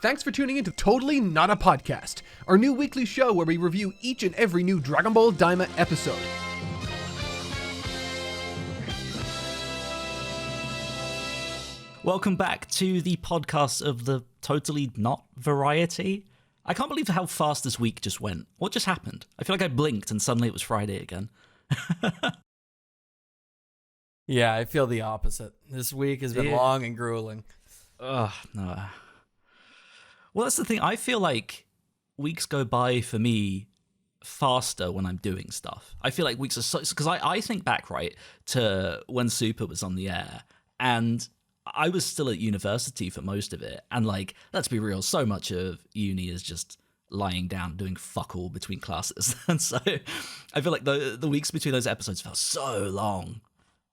Thanks for tuning in to Totally Not a Podcast, our new weekly show where we review each and every new Dragon Ball Daima episode. Welcome back to the podcast of the Totally Not variety. I can't believe how fast this week just went. What just happened? I feel like I blinked and suddenly it was Friday again. Yeah, I feel the opposite. This week has been long and grueling. Ugh, no. Well, that's the thing. I feel like weeks go by for me faster when I'm doing stuff. I feel like weeks are so... Because I think back, right, to when Super was on the air, and I was still at university for most of it. And, like, let's be real, so much of uni is just lying down, doing fuck all between classes. And so I feel like the weeks between those episodes felt so long.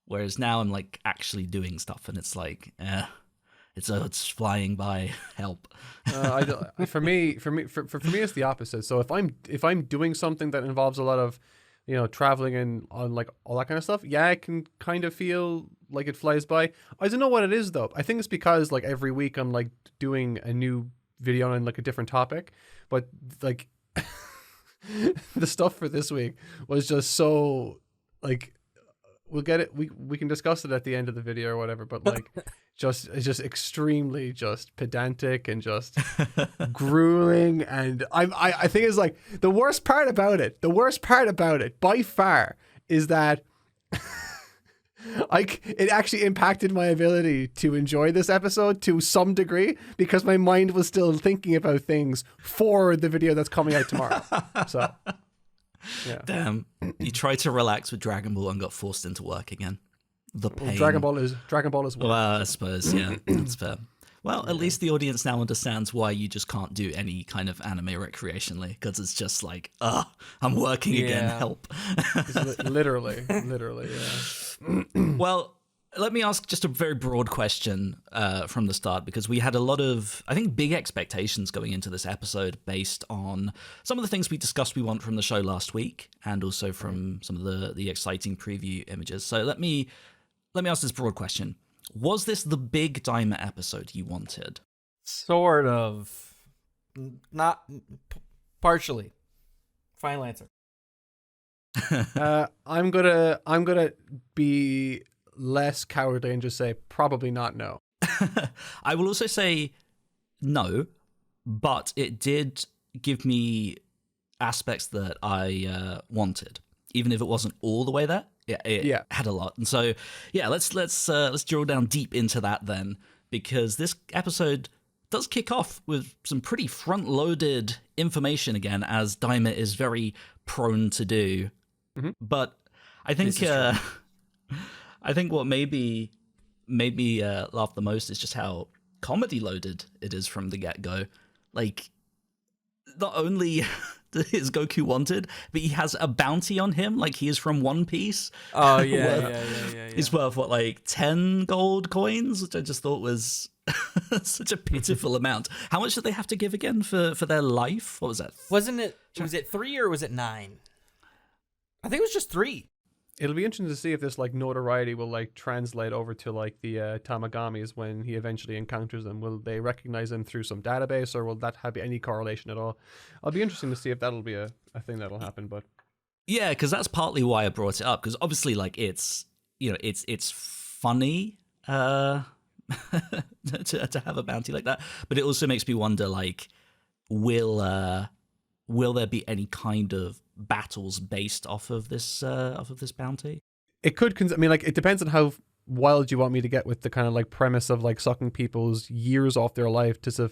Whereas now I'm, like, actually doing stuff, and it's like, it's flying by. Help. For me, it's the opposite. So if I'm doing something that involves a lot of, traveling and on like all that kind of stuff, yeah, I can kind of feel like it flies by. I don't know what it is though. I think it's because like every week I'm like doing a new video on like a different topic, but like the stuff for this week was just so like. We'll get it. We can discuss it at the end of the video or whatever. But like, it's just extremely just pedantic and just grueling. And I think it's like the worst part about it. The worst part about it by far is that it actually impacted my ability to enjoy this episode to some degree because my mind was still thinking about things for the video that's coming out tomorrow. So. Yeah. Damn, you tried to relax with Dragon Ball and got forced into work again. The pain. Dragon Ball is work. Well, I suppose, yeah, that's fair. Well, at least the audience now understands why you just can't do any kind of anime recreationally, because it's just like, I'm working again, help. literally, yeah. Well, let me ask just a very broad question from the start, because we had a lot of, I think, big expectations going into this episode based on some of the things we discussed we want from the show last week, and also from some of the exciting preview images. So let me ask this broad question. Was this the big Daima episode you wanted? Sort of. Not partially. Final answer. I'm gonna be less cowardly and just say probably not no. I will also say no, but it did give me aspects that I wanted, even if it wasn't all the way there. It had a lot, and so let's drill down deep into that then, because this episode does kick off with some pretty front-loaded information again, as Daima is very prone to do. Mm-hmm. But I think I think what maybe made me laugh the most is just how comedy loaded it is from the get-go. Like, not only is Goku wanted, but he has a bounty on him, like he is from One Piece. Oh, yeah. He's worth, what, like 10 gold coins, which I just thought was such a pitiful amount. How much did they have to give again for their life? What was that? Was it 3 or was it 9? I think it was just 3. It'll be interesting to see if this like notoriety will like translate over to like the Tamagamis when he eventually encounters them. Will they recognize them through some database, or will that have any correlation at all? I'll be interesting to see if that'll be a thing that'll happen. But yeah, because that's partly why I brought it up, because obviously like it's funny to have a bounty like that, but it also makes me wonder, like, will there be any kind of battles based off of this bounty? It could. I mean, like, it depends on how wild you want me to get with the kind of like premise of like sucking people's years off their life to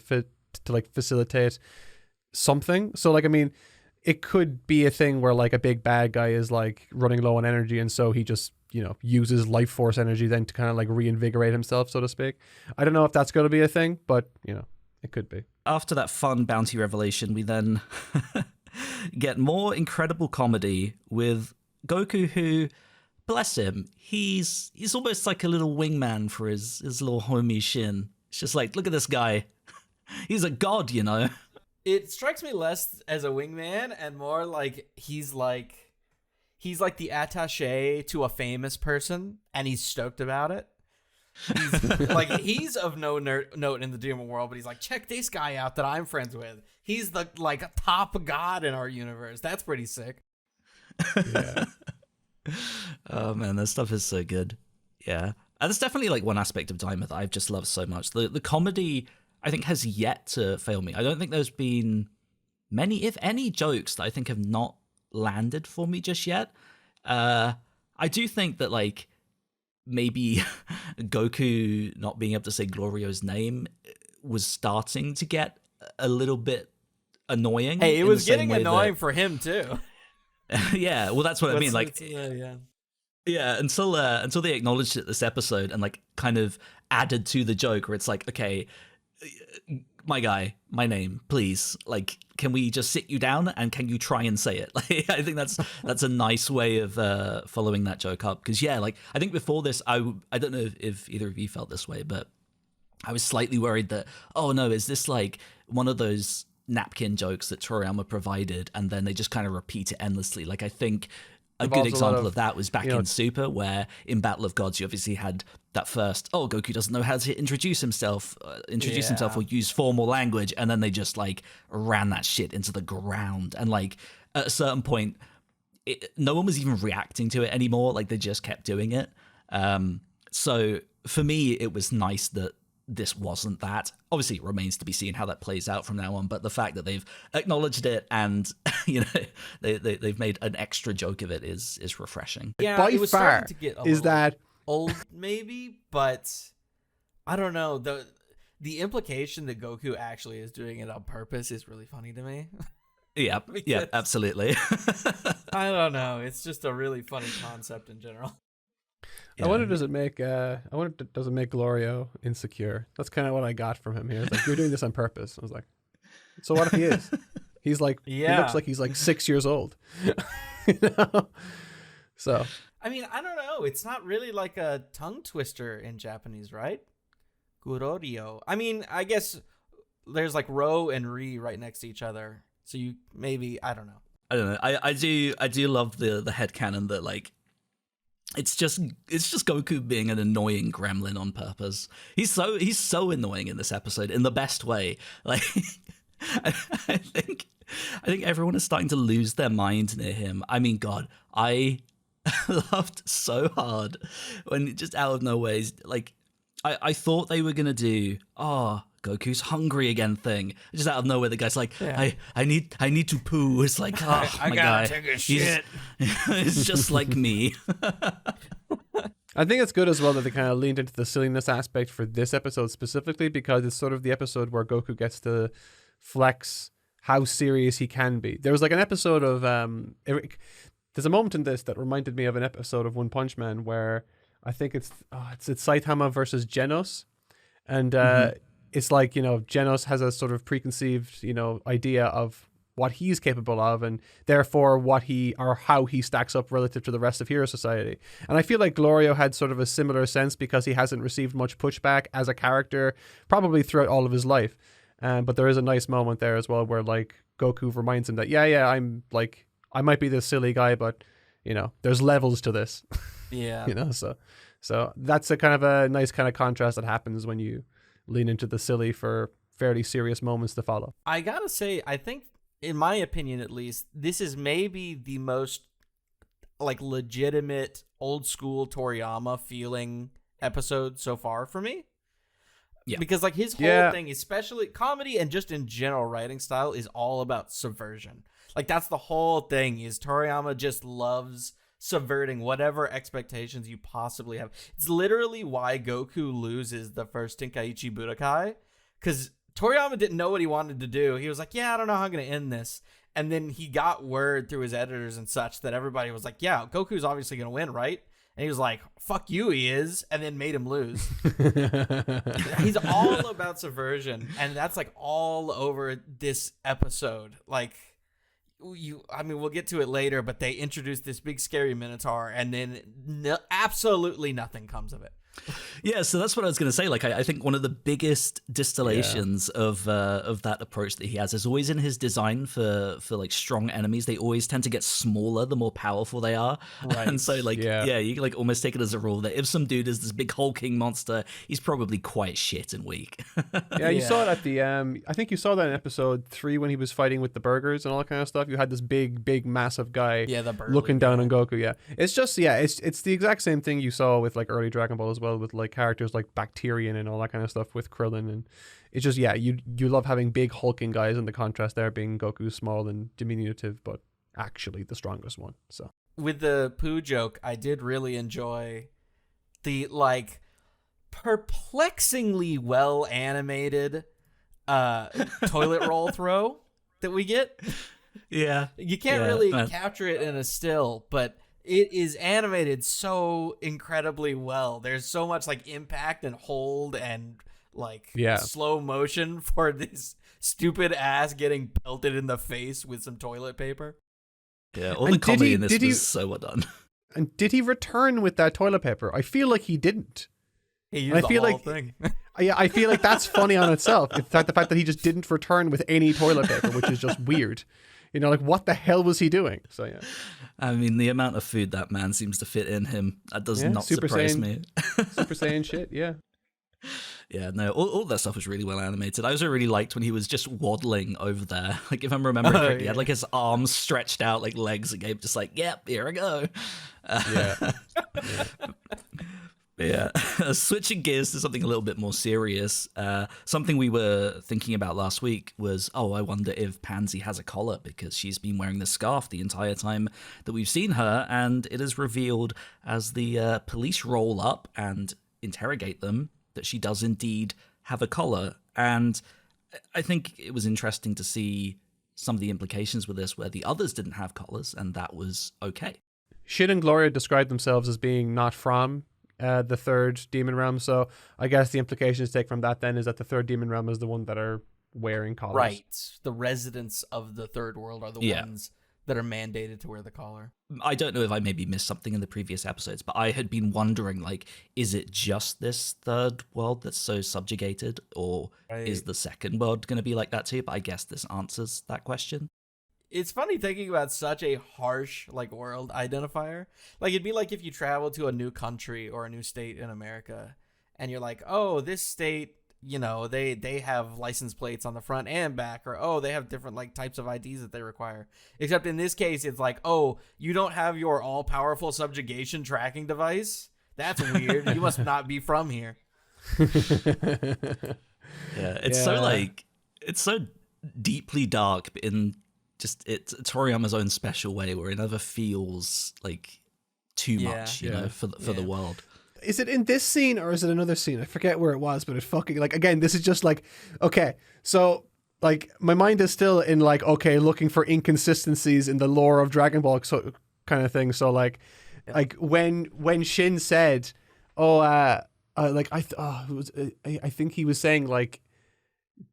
like facilitate something. So like, I mean, it could be a thing where like a big bad guy is like running low on energy, and so he just uses life force energy then to kind of like reinvigorate himself, so to speak. I don't know if that's going to be a thing, but it could be. After that fun bounty revelation, we then get more incredible comedy with Goku, who, bless him, he's almost like a little wingman for his little homie Shin. It's just like, look at this guy. He's a god, It strikes me less as a wingman and more like he's like the attaché to a famous person, and he's stoked about it. He's of no note in the demon world, but he's like, check this guy out that I'm friends with. He's the top god in our universe. That's pretty sick. Yeah. Oh man, that stuff is so good. Yeah, and that's definitely like one aspect of Daima that I've just loved so much. The comedy, I think, has yet to fail me. I don't think there's been many, if any, jokes that I think have not landed for me just yet. I do think that like maybe Goku not being able to say Glorio's name was starting to get a little bit annoying. Hey, it was getting annoying for him too. Yeah, well, that's what I mean. Like, yeah. Yeah, until they acknowledged it this episode and like kind of added to the joke where it's like, okay, my guy, my name, please. Like, can we just sit you down and can you try and say it? Like, I think that's a nice way of following that joke up. Because yeah, like I think before this, I don't know if either of you felt this way, but I was slightly worried that, oh no, is this like one of those napkin jokes that Toriyama provided and then they just kind of repeat it endlessly? Like I think a good example of that was back in Super, where in Battle of Gods you obviously had that first, oh, Goku doesn't know how to introduce himself or use formal language, and then they just like ran that shit into the ground. And like at a certain point, no one was even reacting to it anymore. Like they just kept doing it. So for me, it was nice that this wasn't that. Obviously, it remains to be seen how that plays out from now on, but the fact that they've acknowledged it and you know they've made an extra joke of it is refreshing. Yeah, by it was far starting to get is that old maybe, but I don't know. The implication that Goku actually is doing it on purpose is really funny to me. Yeah, yeah, absolutely. I don't know. It's just a really funny concept in general. I wonder does it make Glorio insecure? That's kind of what I got from him here. It's like, you're doing this on purpose. I was like, so what if he is? He's like, he looks like he's like 6 years old. You know? So I mean, I don't know. It's not really like a tongue twister in Japanese, right? Glorio. I mean, I guess there's like Ro and Ri right next to each other. So you maybe, I don't know. I don't know. I do love the headcanon that like it's just Goku being an annoying gremlin on purpose. He's so annoying in this episode in the best way. Like I think everyone is starting to lose their mind near him. I mean, God, I laughed so hard when just out of nowhere, like I thought they were gonna do Goku's hungry again thing. Just out of nowhere, the guy's like, I need to poo. It's like, oh I my gotta God, take a shit. It's just like me. I think it's good as well that they kind of leaned into the silliness aspect for this episode specifically, because it's sort of the episode where Goku gets to flex how serious he can be. There was like an episode of there's a moment in this that reminded me of an episode of One Punch Man where I think it's Saitama versus Genos, and it's like, you know, Genos has a sort of preconceived, you know, idea of what he's capable of, and therefore how he stacks up relative to the rest of Hero Society. And I feel like Glorio had sort of a similar sense because he hasn't received much pushback as a character probably throughout all of his life. But there is a nice moment there as well where like Goku reminds him that I'm like, I might be this silly guy, but you know, there's levels to this. Yeah. You know, so that's a kind of a nice kind of contrast that happens when you lean into the silly for fairly serious moments to follow. I gotta say, I think, in my opinion at least, this is maybe the most like legitimate old school Toriyama feeling episode so far for me. Yeah. Because like his whole thing, especially comedy and just in general writing style, is all about subversion. Like that's the whole thing, is Toriyama just loves subverting whatever expectations you possibly have. It's literally why Goku loses the first Tenkaichi Budokai, because Toriyama didn't know what he wanted to do. He was like, I don't know how I'm going to end this. And then he got word through his editors and such that everybody was like, Goku's obviously going to win, right? And he was like, fuck you, he is, and then made him lose. He's all about subversion, and that's like all over this episode. Like, we'll get to it later, but they introduced this big scary Minotaur, and then absolutely nothing comes of it. Yeah, so that's what I was going to say. Like, I think one of the biggest distillations of that approach that he has is always in his design for like strong enemies. They always tend to get smaller the more powerful they are, Right. and so like you like almost take it as a rule that if some dude is this big hulking monster, he's probably quite shit and weak. Yeah, you saw it at the I think you saw that in episode 3 when he was fighting with the burgers and all that kind of stuff. You had this big massive guy Yeah, the burly looking down guy. on Goku. Yeah, it's just it's the exact same thing you saw with like early Dragon Ball as well, with like characters like Bacterian and all that kind of stuff with Krillin. And it's just you love having big hulking guys, and the contrast there being Goku small and diminutive but actually the strongest one. So With the poo joke, I did really enjoy the like perplexingly well animated toilet roll throw that we get. Yeah, You can't really capture it in a still, but it is animated so incredibly well. There's so much like impact and hold and like slow motion for this stupid ass getting pelted in the face with some toilet paper. Yeah, all the comedy in this was so well done. And did he return with that toilet paper? I feel like he didn't. He used the whole thing. Yeah, I feel like that's funny on itself. In fact, the fact that he just didn't return with any toilet paper, which is just weird. You know, like what the hell was he doing? So yeah. I mean, the amount of food that man seems to fit in him, that does not surprise me. Super Saiyan shit, yeah. Yeah, no, all that stuff was really well animated. I also really liked when he was just waddling over there. Like, if I'm remembering correctly, he had like his arms stretched out like legs again, just like, yep, here I go. Yeah. Switching gears to something a little bit more serious. Something we were thinking about last week was, I wonder if Pansy has a collar, because she's been wearing the scarf the entire time that we've seen her, and it is revealed as the police roll up and interrogate them that she does indeed have a collar. And I think it was interesting to see some of the implications with this where the others didn't have collars, and that was okay. Shin and Glorio described themselves as being not from the third demon realm, so I guess the implications to take from that then is that the third demon realm is the one that are wearing collars. Right. The residents of the third world are the ones that are mandated to wear the collar. I don't know if I maybe missed something in the previous episodes, but I had been wondering, like, is it just this third world that's so subjugated, or is the second world going to be like that too? But I guess this answers that question. It's funny thinking about such a harsh like world identifier. Like, it'd be like if you travel to a new country or a new state in America and you're like, oh, this state, you know, they have license plates on the front and back, or they have different like types of IDs that they require. Except in this case, it's like, you don't have your all-powerful subjugation tracking device? That's weird. You must not be from here. It's so deeply dark, but in just it's Toriyama's own special way, where it never feels like too much, you know, for the world. Is it in this scene or is it another scene? I forget where it was, but it fucking, like, again, this is just like, okay, so like my mind is still in like, okay, looking for inconsistencies in the lore of Dragon Ball kind of thing. So like when Shin said, I think he was saying like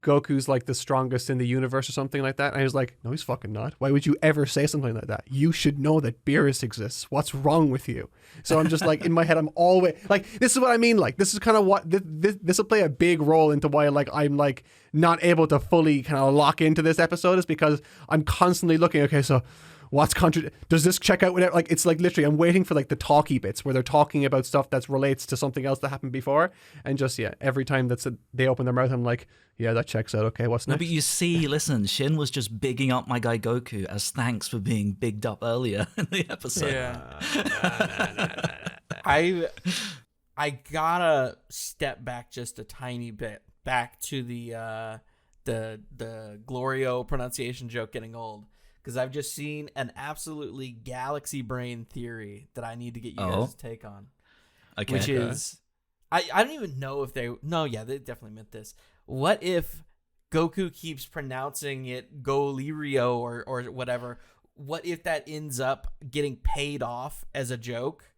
Goku's like the strongest in the universe or something like that. And I was like, no, he's fucking not. Why would you ever say something like that? You should know that Beerus exists. What's wrong with you? So I'm just like, in my head, I'm always like, this is what I mean. Like, this is kind of what this will play a big role into why like I'm like not able to fully kind of lock into this episode, is because I'm constantly looking, okay, so what's does this check out whatever? Like, it's like literally I'm waiting for like the talky bits where they're talking about stuff that relates to something else that happened before, and just every time they open their mouth, I'm like, yeah, that checks out. Okay, what's next? No, but you see, listen, Shin was just bigging up my guy Goku as thanks for being bigged up earlier in the episode. I gotta step back just a tiny bit, back to the Glorio pronunciation joke getting old, because I've just seen an absolutely galaxy brain theory that I need to get you guys' take on. Okay. Which is, I don't even know if they definitely meant this. What if Goku keeps pronouncing it Golirio or whatever? What if that ends up getting paid off as a joke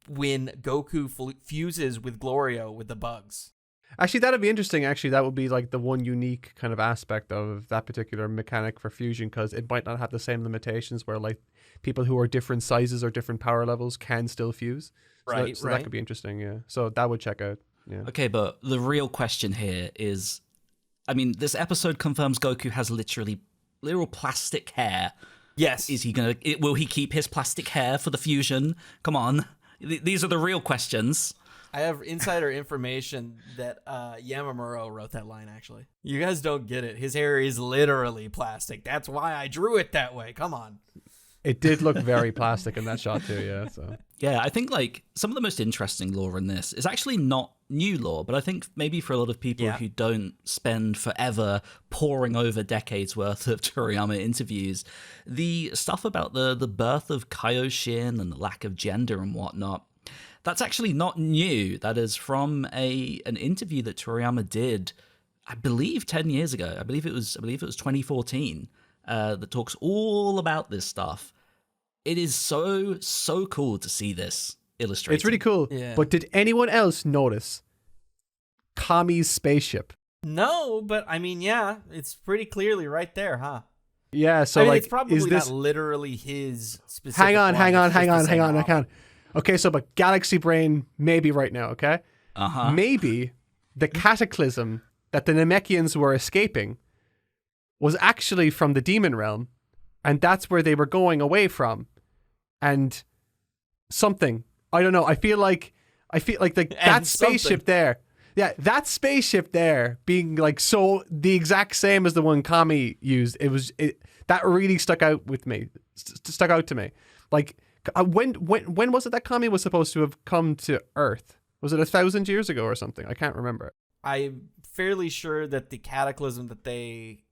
when Goku fuses with Glorio with the bugs? Actually, that'd be interesting. Actually, that would be like the one unique kind of aspect of that particular mechanic for fusion, because it might not have the same limitations where like people who are different sizes or different power levels can still fuse. So that could be interesting. Yeah. So that would check out. Yeah. Okay, but the real question here is, I mean, this episode confirms Goku has literal plastic hair. Yes. Will he keep his plastic hair for the fusion? Come on. These are the real questions. I have insider information that Yamamuro wrote that line, actually. You guys don't get it. His hair is literally plastic. That's why I drew it that way. Come on. It did look very plastic in that shot too, yeah. So yeah, I think like some of the most interesting lore in this is actually not new lore, but I think maybe for a lot of people who don't spend forever poring over decades worth of Toriyama interviews, the stuff about the birth of Kaioshin and the lack of gender and whatnot, that's actually not new. That is from an interview that Toriyama did, I believe 10 years ago. I believe it was 2014. That talks all about this stuff. It is so cool to see this illustrated. It's really cool. Yeah. But did anyone else notice Kami's spaceship? No, but I mean, yeah, it's pretty clearly right there, huh? Yeah, so I mean, like, it's probably is this... not literally his specific Hang on. model. Okay, so but Galaxy Brain, maybe right now, okay? Uh-huh. Maybe the cataclysm that the Namekians were escaping was actually from the demon realm, and that's where they were going away from. And something, I don't know, I feel like that spaceship there. Yeah, that spaceship there being like so the exact same as the one Kami used, that really stuck out to me. Like when was it that Kami was supposed to have come to Earth? Was it 1,000 years ago or something? I can't remember. I'm fairly sure that the cataclysm that they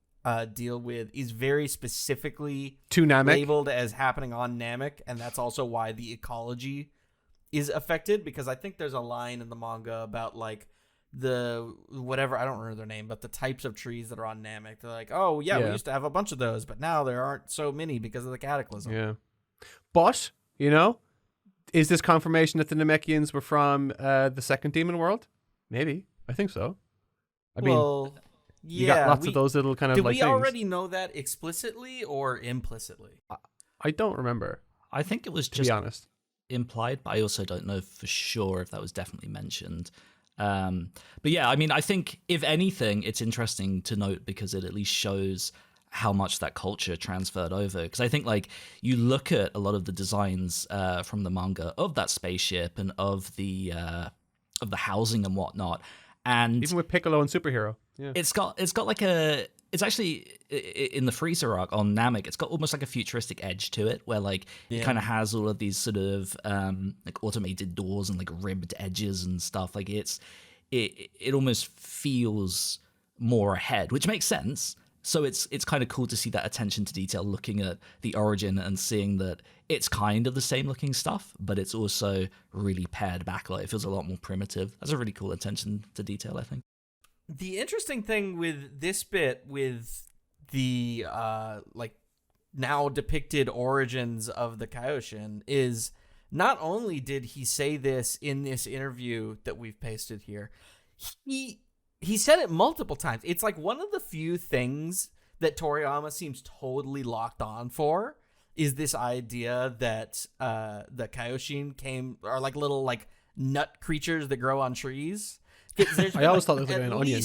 deal with is very specifically to Namek, labeled as happening on Namek, and that's also why the ecology is affected, because I think there's a line in the manga about like the whatever, I don't remember their name, but the types of trees that are on Namek. They're like, oh yeah, we used to have a bunch of those, but now there aren't so many because of the cataclysm. Yeah. But, you know, is this confirmation that the Namekians were from the second demon world? Maybe. I think so. I mean, you got lots of those little kind of did like we things. already know that explicitly or implicitly? I don't remember. I think it was to just be honest implied, but I also don't know for sure if that was definitely mentioned. But yeah, I mean, I think if anything, it's interesting to note because it at least shows how much that culture transferred over. Because I think like you look at a lot of the designs from the manga of that spaceship and of the housing and whatnot, and even with Piccolo and Superhero, yeah, it's got like it's actually in the Freezer arc on Namek, it's got almost like a futuristic edge to it, where like it kind of has all of these sort of like automated doors and like ribbed edges and stuff. Like it almost feels more ahead, which makes sense. So it's kind of cool to see that attention to detail, looking at the origin and seeing that it's kind of the same looking stuff, but it's also really pared back. Like it feels a lot more primitive. That's a really cool attention to detail, I think. The interesting thing with this bit, with the like now depicted origins of the Kaioshin, is not only did he say this in this interview that we've pasted here, he said it multiple times. It's like one of the few things that Toriyama seems totally locked on for is this idea that the Kaioshin are like little like nut creatures that grow on trees. I always thought it was like an onion.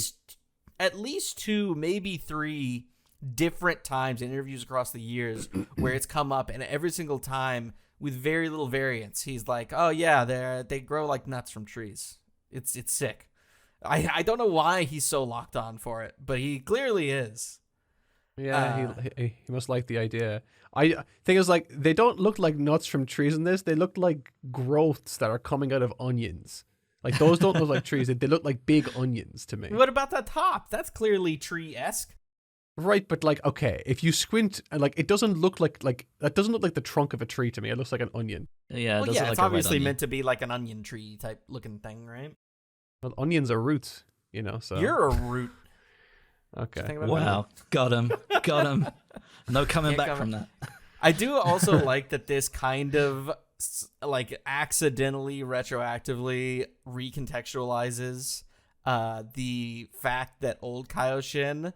At least 2, maybe 3 different times in interviews across the years where it's come up, and every single time with very little variance, he's like, "Oh yeah, they grow like nuts from trees." It's sick. I don't know why he's so locked on for it, but he clearly is. Yeah, he must like the idea. I think it's like they don't look like nuts from trees in this. They look like growths that are coming out of onions. Like those don't look like trees. They look like big onions to me. What about the top? That's clearly tree-esque. Right, but like, okay, if you squint, like it doesn't look like that doesn't look like the trunk of a tree to me. It looks like an onion. Yeah, well, it's like obviously meant to be like an onion tree type looking thing, right? Well, onions are roots, you know. So you're a root. Okay. Wow, got him. No coming back from that. I do also like that this kind of like accidentally retroactively recontextualizes the fact that old Kaioshin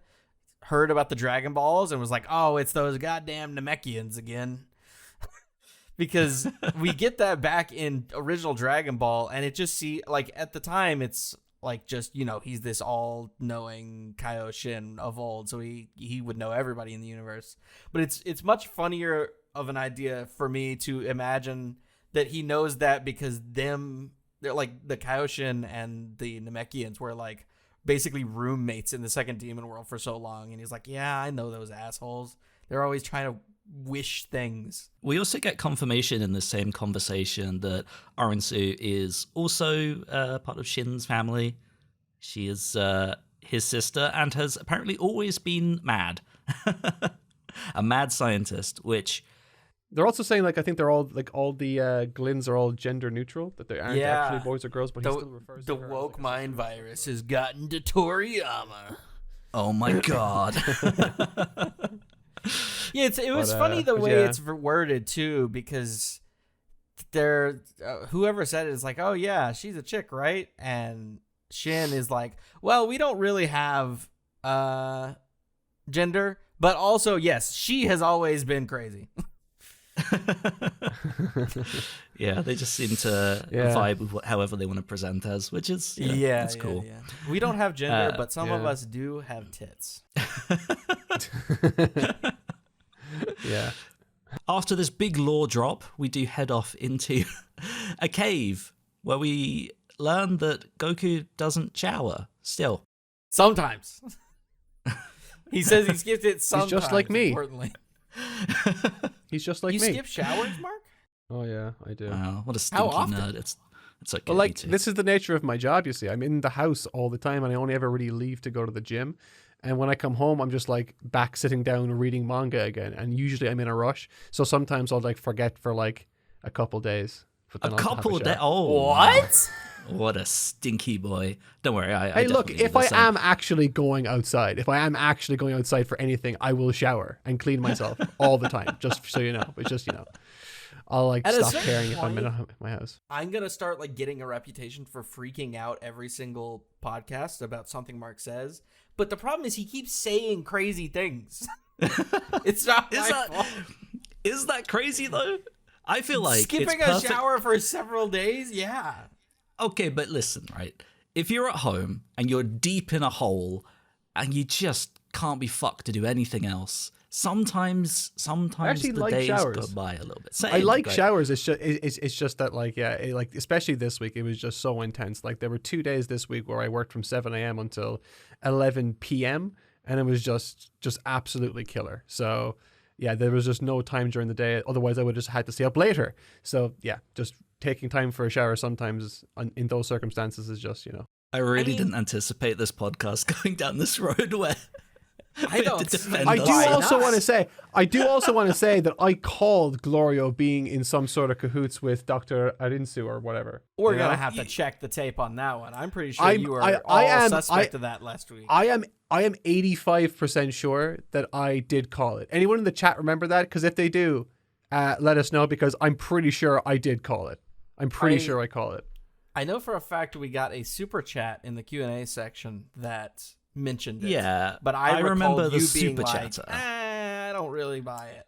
heard about the Dragon Balls and was like, oh, it's those goddamn Namekians again. because we get that back in original Dragon Ball, and it just like at the time it's like just he's this all-knowing Kaioshin of old, so he would know everybody in the universe. But it's much funnier of an idea for me to imagine that he knows that because they're like the Kaioshin and the Namekians were like basically roommates in the second demon world for so long, and he's like, yeah, I know those assholes. They're always trying to wish things. We also get confirmation in the same conversation that Arinsu is also part of Shin's family. She is his sister and has apparently always been mad. A mad scientist, which... They're also saying, like, I think they're all, like, all the Glins are all gender neutral, that they aren't actually boys or girls, but he still refers to the her woke as, like, mind virus has gotten to Toriyama. Oh my god. Yeah, it was funny the way it's worded too, because they're whoever said it is like, oh yeah, she's a chick, right? And Shin is like, well, we don't really have gender, but also yes, she has always been crazy. Yeah, they just seem to vibe with however they want to present as, which is that's cool. Yeah. We don't have gender, but some of us do have tits. Yeah. After this big lore drop, we do head off into a cave where we learn that Goku doesn't shower still. Sometimes. He says he skipped it sometimes. He's just like me. Importantly. He's just like me. You skip showers, Mark? Oh yeah, I do. Wow, what a stinky nerd. It's okay. Well, like, this is the nature of my job, you see. I'm in the house all the time, and I only ever really leave to go to the gym. And when I come home, I'm just like back sitting down reading manga again. And usually I'm in a rush. So sometimes I'll like forget for like a couple days. But then a couple of days? Oh, what? What a stinky boy. Don't worry. Hey, look, if I am actually going outside, for anything, I will shower and clean myself all the time, just so you know. It's just, I'll like stop caring if I'm in my house. I'm going to start like getting a reputation for freaking out every single podcast about something Mark says. But the problem is he keeps saying crazy things. It's not my fault. Is that crazy though? I feel like skipping a shower for several days. Yeah. Okay, but listen, right? If you're at home and you're deep in a hole and you just can't be fucked to do anything else, sometimes the like days showers. go by a little bit. I like showers. It's just that like especially this week it was just so intense. Like there were 2 days this week where I worked from 7 a.m. until 11 p.m. and it was just absolutely killer. So yeah, there was just no time during the day. Otherwise, I would just had to stay up later. So yeah, just taking time for a shower sometimes in those circumstances is just I really didn't anticipate this podcast going down this road where. I don't. I do also want to say that I called Glorio being in some sort of cahoots with Dr. Arinsu or whatever. We're gonna have to check the tape on that one. I'm pretty sure you were suspect of that last week. I am 85% sure that I did call it. Anyone in the chat remember that? Because if they do, let us know, because I'm pretty sure I did call it. I'm pretty sure I call it. I know for a fact we got a super chat in the Q&A section that mentioned it. Yeah, but I remember the you super being chatter. Like, I don't really buy it.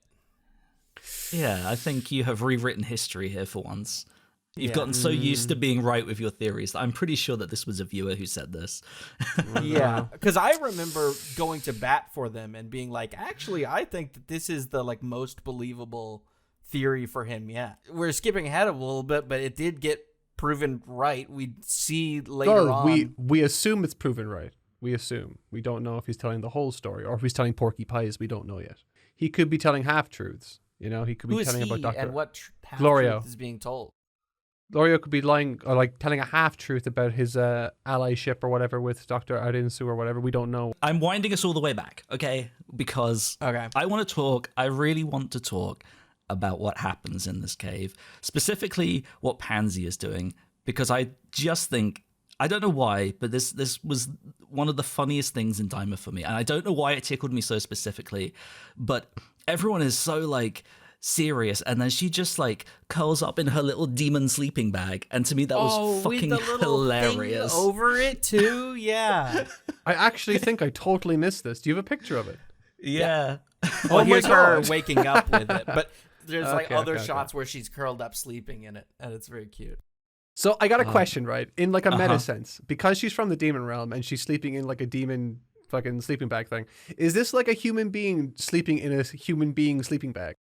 Yeah, I think you have rewritten history here for once. You've gotten so used to being right with your theories that I'm pretty sure that this was a viewer who said this. Yeah, because I remember going to bat for them and being like, actually, I think that this is the like most believable theory for him yet. We're skipping ahead a little bit, but it did get proven right. We see later on. We assume it's proven right. We assume. We don't know if he's telling the whole story or if he's telling Porky Pies. We don't know yet. He could be telling half-truths. He could be telling about Dr. and what Glorio half-truth is being told. Glorio could be lying or like telling a half-truth about his allyship or whatever with Dr. Arinsu or whatever. We don't know. I'm winding us all the way back, okay? Because I really want to talk about what happens in this cave, specifically what Pansy is doing, because I just think, I don't know why, but this was one of the funniest things in Daima for me, and I don't know why it tickled me so specifically, but everyone is so like serious, and then she just like curls up in her little demon sleeping bag, and to me that was fucking with the hilarious. Thing over it too, yeah. I actually think I totally missed this. Do you have a picture of it? Yeah. Well, here's her waking up with it, but there's like other shots where she's curled up sleeping in it, and it's very cute. So I got a question, right? In like a meta sense, because she's from the demon realm and she's sleeping in like a demon fucking sleeping bag thing. Is this like a human being sleeping in a human being sleeping bag?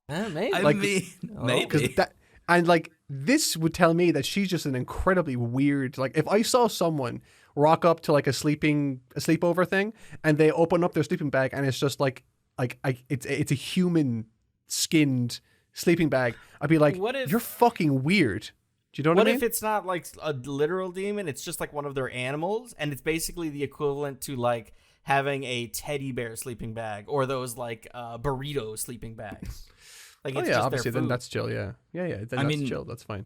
Maybe. I Like, mean, maybe. Because that, and like this would tell me that she's just an incredibly weird. Like if I saw someone rock up to like a sleepover thing and they open up their sleeping bag and it's just it's a human skinned sleeping bag, I'd be like, What if- you're fucking weird. Do you know what I mean? What if it's not like a literal demon? It's just like one of their animals, and it's basically the equivalent to like having a teddy bear sleeping bag or those like burrito sleeping bags. Like, it's just obviously their then food. that's chill. Yeah. Then that's chill. That's fine.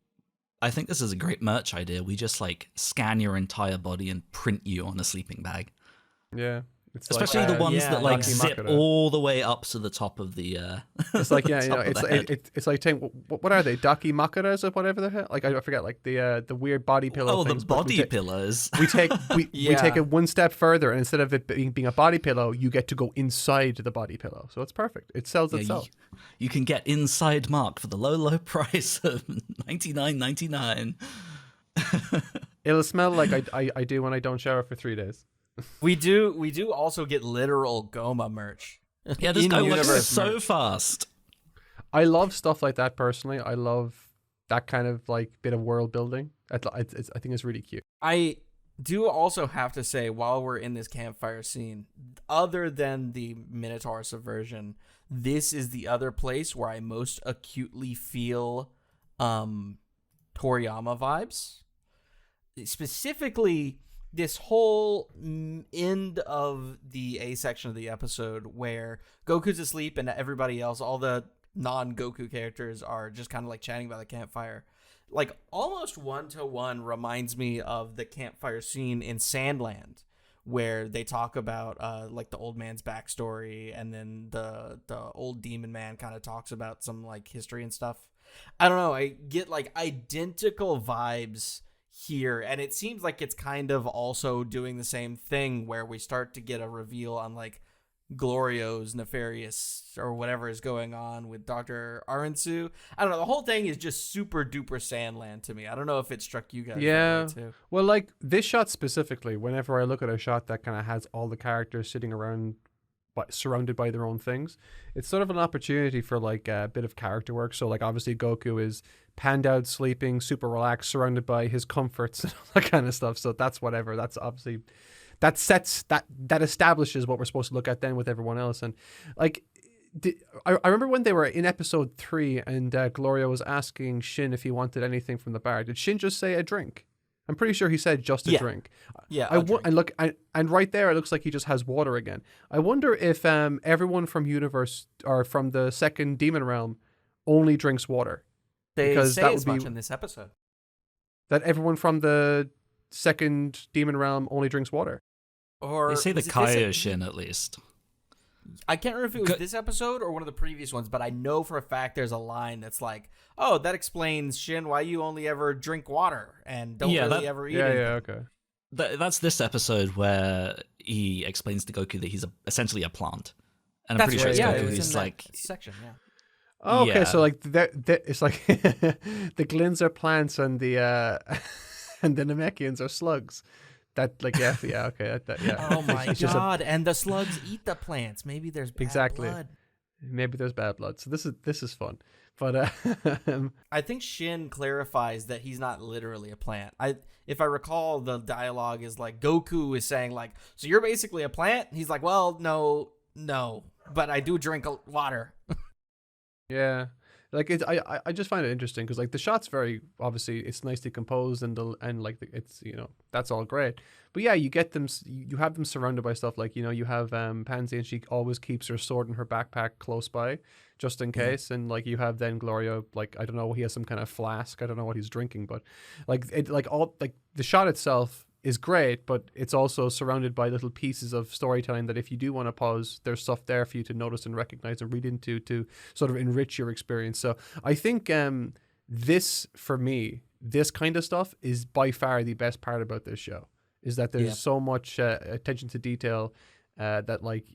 I think this is a great merch idea. We just like scan your entire body and print you on a sleeping bag. Yeah. It's Especially like, the ones that like Daki zip Makura. all the way up to the top of the. It's like the top of the head. it's like saying what are they, Daki Makuras or whatever the hell? Like I forget, like the weird body pillow. Oh, the things, but body pillows. we take it one step further, and instead of it being a body pillow, you get to go inside the body pillow. So it's perfect. It sells itself. You can get inside Mark for the low price of $99.99. It'll smell like I do when I don't shower for 3 days. We do also get literal Goma merch. Yeah, this guy works In-universe so merch. fast. I love stuff like that personally. I love that kind of like bit of world building. I think it's really cute. I do also have to say, while we're in this campfire scene, other than the Minotaur subversion, this is the other place where I most acutely feel Toriyama vibes. Specifically, this whole end of the A section of the episode where Goku's asleep and everybody else, all the non-Goku characters, are just kind of like chatting by the campfire. Like, almost one-to-one reminds me of the campfire scene in Sandland, where they talk about like the old man's backstory, and then the old demon man kind of talks about some like history and stuff. I don't know, I get like identical vibes here, and it seems like it's kind of also doing the same thing where we start to get a reveal on like Glorio's nefarious or whatever is going on with Dr. Aransu. I don't know, the whole thing is just super duper Sandland to me. I don't know if it struck you guys Yeah. that way too. Well, like this shot specifically, whenever I look at a shot that kind of has all the characters sitting around but surrounded by their own things, it's sort of an opportunity for like a bit of character work. So like obviously Goku is panned out, sleeping, super relaxed, surrounded by his comforts and all that kind of stuff. So that's whatever. That's obviously that establishes what we're supposed to look at then with everyone else. And like I remember when they were in episode 3 and Gloria was asking Shin if he wanted anything from the bar. Did Shin just say a drink? I'm pretty sure he said just a drink. Yeah, and look, and right there, it looks like he just has water again. I wonder if everyone from universe or from the second demon realm only drinks water. They because say that as would be- much in this episode. That everyone from the second demon realm only drinks water. Or They say the was it Kaioshin at least. I can't remember if it was this episode or one of the previous ones, but I know for a fact there's a line that's like, "Oh, that explains, Shin, why you only ever drink water and don't really ever eat anything." Okay. That's this episode where he explains to Goku that he's essentially a plant. And I'm That's pretty sure right. it's Yeah, Goku it was who's in like, that section. Yeah. Oh, okay, Yeah. so like it's like the Glins are plants and the and the Namekians are slugs. That like okay. Yeah. Oh my It's just god! And the slugs eat the plants. Maybe there's bad Exactly. blood. Maybe there's bad blood. So this is fun. But I think Shin clarifies that he's not literally a plant. If I recall, the dialogue is like Goku is saying like, "So you're basically a plant?" He's like, "Well, no, but I do drink water." yeah, like I just find it interesting because like the shot's very obviously it's nicely composed and it's that's all great. But yeah, you get them, you have them surrounded by stuff like you have Pansy and she always keeps her sword in her backpack close by just in case, and like you have then Glorio, like I don't know, he has some kind of flask, I don't know what he's drinking, but like it like all like the shot itself is great, but it's also surrounded by little pieces of storytelling that if you do want to pause, there's stuff there for you to notice and recognize and read into to sort of enrich your experience. So I think this, for me, this kind of stuff is by far the best part about this show, is that there's so much attention to detail that like,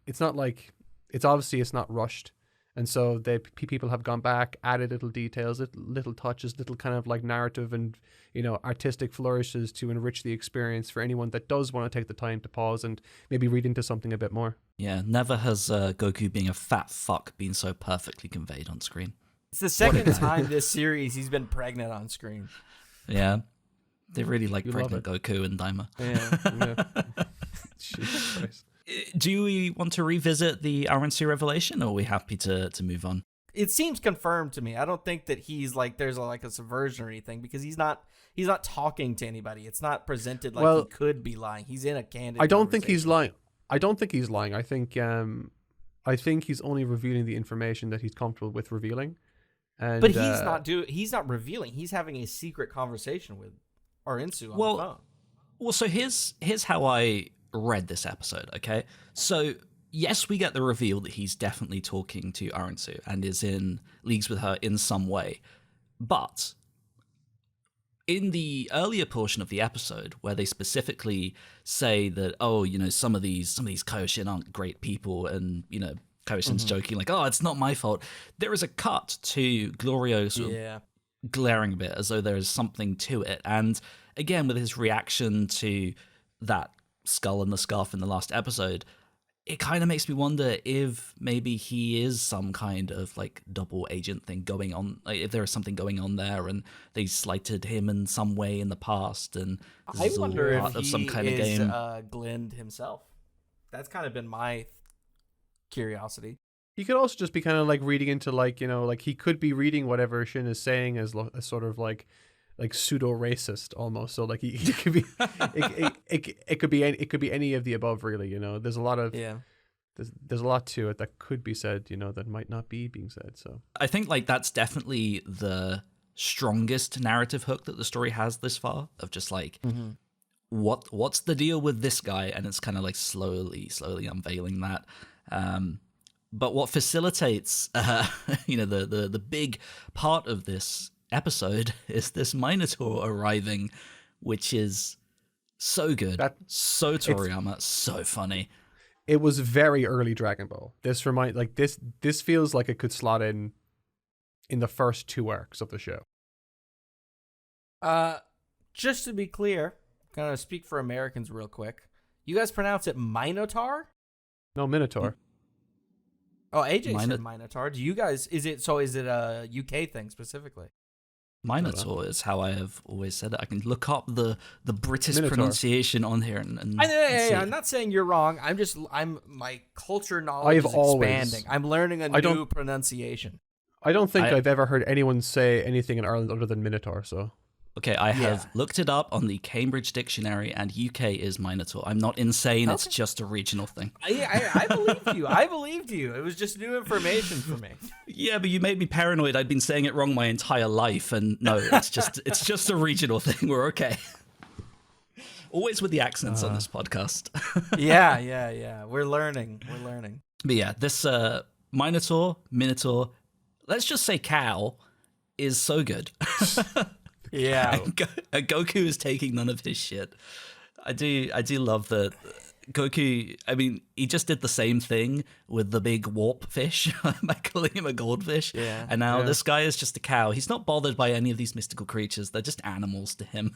it's not like it's obviously it's not rushed. And so people have gone back, added little details, little touches, little kind of like narrative and, artistic flourishes to enrich the experience for anyone that does want to take the time to pause and maybe read into something a bit more. Yeah, never has Goku being a fat fuck been so perfectly conveyed on screen. It's the second time this series he's been pregnant on screen. Yeah, they really like You pregnant Goku and Daima. Yeah. Jesus Christ. Do we want to revisit the RNC revelation, or are we happy to move on? It seems confirmed to me. I don't think that he's like there's a subversion or anything, because he's not talking to anybody. It's not presented like he could be lying. He's in a candid. I don't think he's lying. I think he's only revealing the information that he's comfortable with revealing. And, but he's not revealing. He's having a secret conversation with Arinsu on the phone. Well, so here's how I read this episode, okay? So, yes, we get the reveal that he's definitely talking to Arinsu and is in leagues with her in some way. But in the earlier portion of the episode, where they specifically say that, some of these Kaioshin aren't great people, and, Kaioshin's joking like, oh, it's not my fault. There is a cut to Glorio sort of glaring a bit as though there is something to it. And again, with his reaction to that skull and the scarf in the last episode, it kind of makes me wonder if maybe he is some kind of like double agent thing going on, like if there is something going on there and they slighted him in some way in the past, and I wonder part if of he some kind is of game. Glenn himself. That's kind of been my curiosity. He could also just be kind of like reading into like he could be reading whatever Shin is saying as a sort of like pseudo racist almost. So like he could be it could be any of the above, really. There's a lot of there's a lot to it that could be said, that might not be being said. So I think like that's definitely the strongest narrative hook that the story has this far, of just like what's the deal with this guy, and it's kind of like slowly unveiling that. But what facilitates the big part of this episode is this Minotaur arriving, which is so good, so Toriyama, so funny. It was very early Dragon Ball. This this feels like it could slot in the first 2 arcs of the show. Just to be clear, kind of speak for Americans real quick. You guys pronounce it Minotaur? No, Minotaur. Oh, AJ said Minotaur. Do you guys? Is it a UK thing specifically? Minotaur is how I have always said it. I can look up the British Minotaur pronunciation on here and I'm not saying you're wrong. I'm my culture knowledge is expanding. I'm learning a new pronunciation. I don't think I've ever heard anyone say anything in Ireland other than Minotaur. So okay, I have looked it up on the Cambridge Dictionary, and UK is Minotaur. I'm not insane. Okay. It's just a regional thing. I believed you. I believed you. It was just new information for me. Yeah, but you made me paranoid. I'd been saying it wrong my entire life, and no, it's just a regional thing. We're okay. Always with the accents on this podcast. Yeah. We're learning. But yeah, this Minotaur, let's just say cow, is so good. Yeah, Goku is taking none of his shit. I do love that Goku. I mean, he just did the same thing with the big warp fish by calling him a goldfish. Yeah, and now this guy is just a cow. He's not bothered by any of these mystical creatures. They're just animals to him.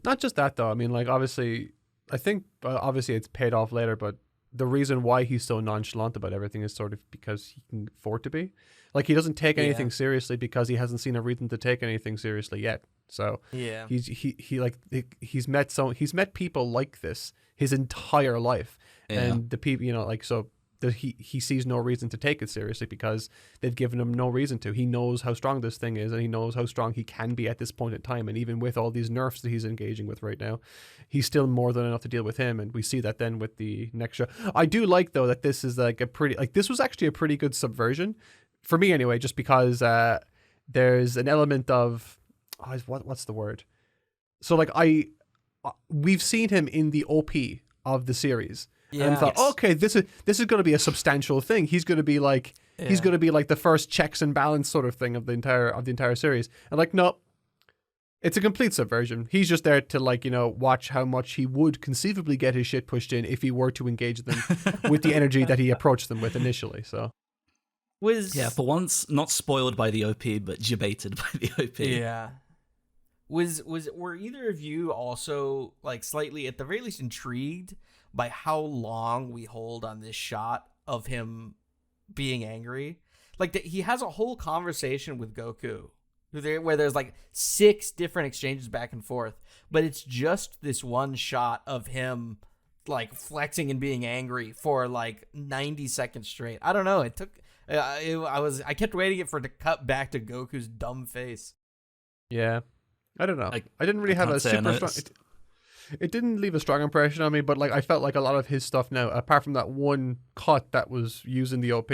Not just that, though. I mean, like, obviously, I think obviously it's paid off later, but the reason why he's so nonchalant about everything is sort of because he can afford to be. Like, he doesn't take anything seriously because he hasn't seen a reason to take anything seriously yet. So he's met people like this his entire life, and the people, he sees no reason to take it seriously because they've given him no reason to. He knows how strong this thing is, and he knows how strong he can be at this point in time. And even with all these nerfs that he's engaging with right now, he's still more than enough to deal with him. And we see that then with the next show. I do like, though, that this is like this was actually a pretty good subversion for me anyway, just because there's an element of what's the word? So like we've seen him in the OP of the series. Yeah. And thought, okay, this is going to be a substantial thing. He's going to be like the first checks and balance sort of thing of the entire series. And like, no, It's a complete subversion. He's just there to like, watch how much he would conceivably get his shit pushed in if he were to engage them with the energy that he approached them with initially. So for once not spoiled by the OP, but debated by the OP. Yeah. Were either of you also like slightly, at the very least, intrigued by how long we hold on this shot of him being angry? Like he has a whole conversation with Goku where there's like 6 different exchanges back and forth, but it's just this one shot of him like flexing and being angry for like 90 seconds straight. I don't know. It took. I kept waiting for it to cut back to Goku's dumb face. Yeah, I don't know. I didn't really have a super strong. It didn't leave a strong impression on me, but like I felt like a lot of his stuff now, apart from that one cut that was used in the OP,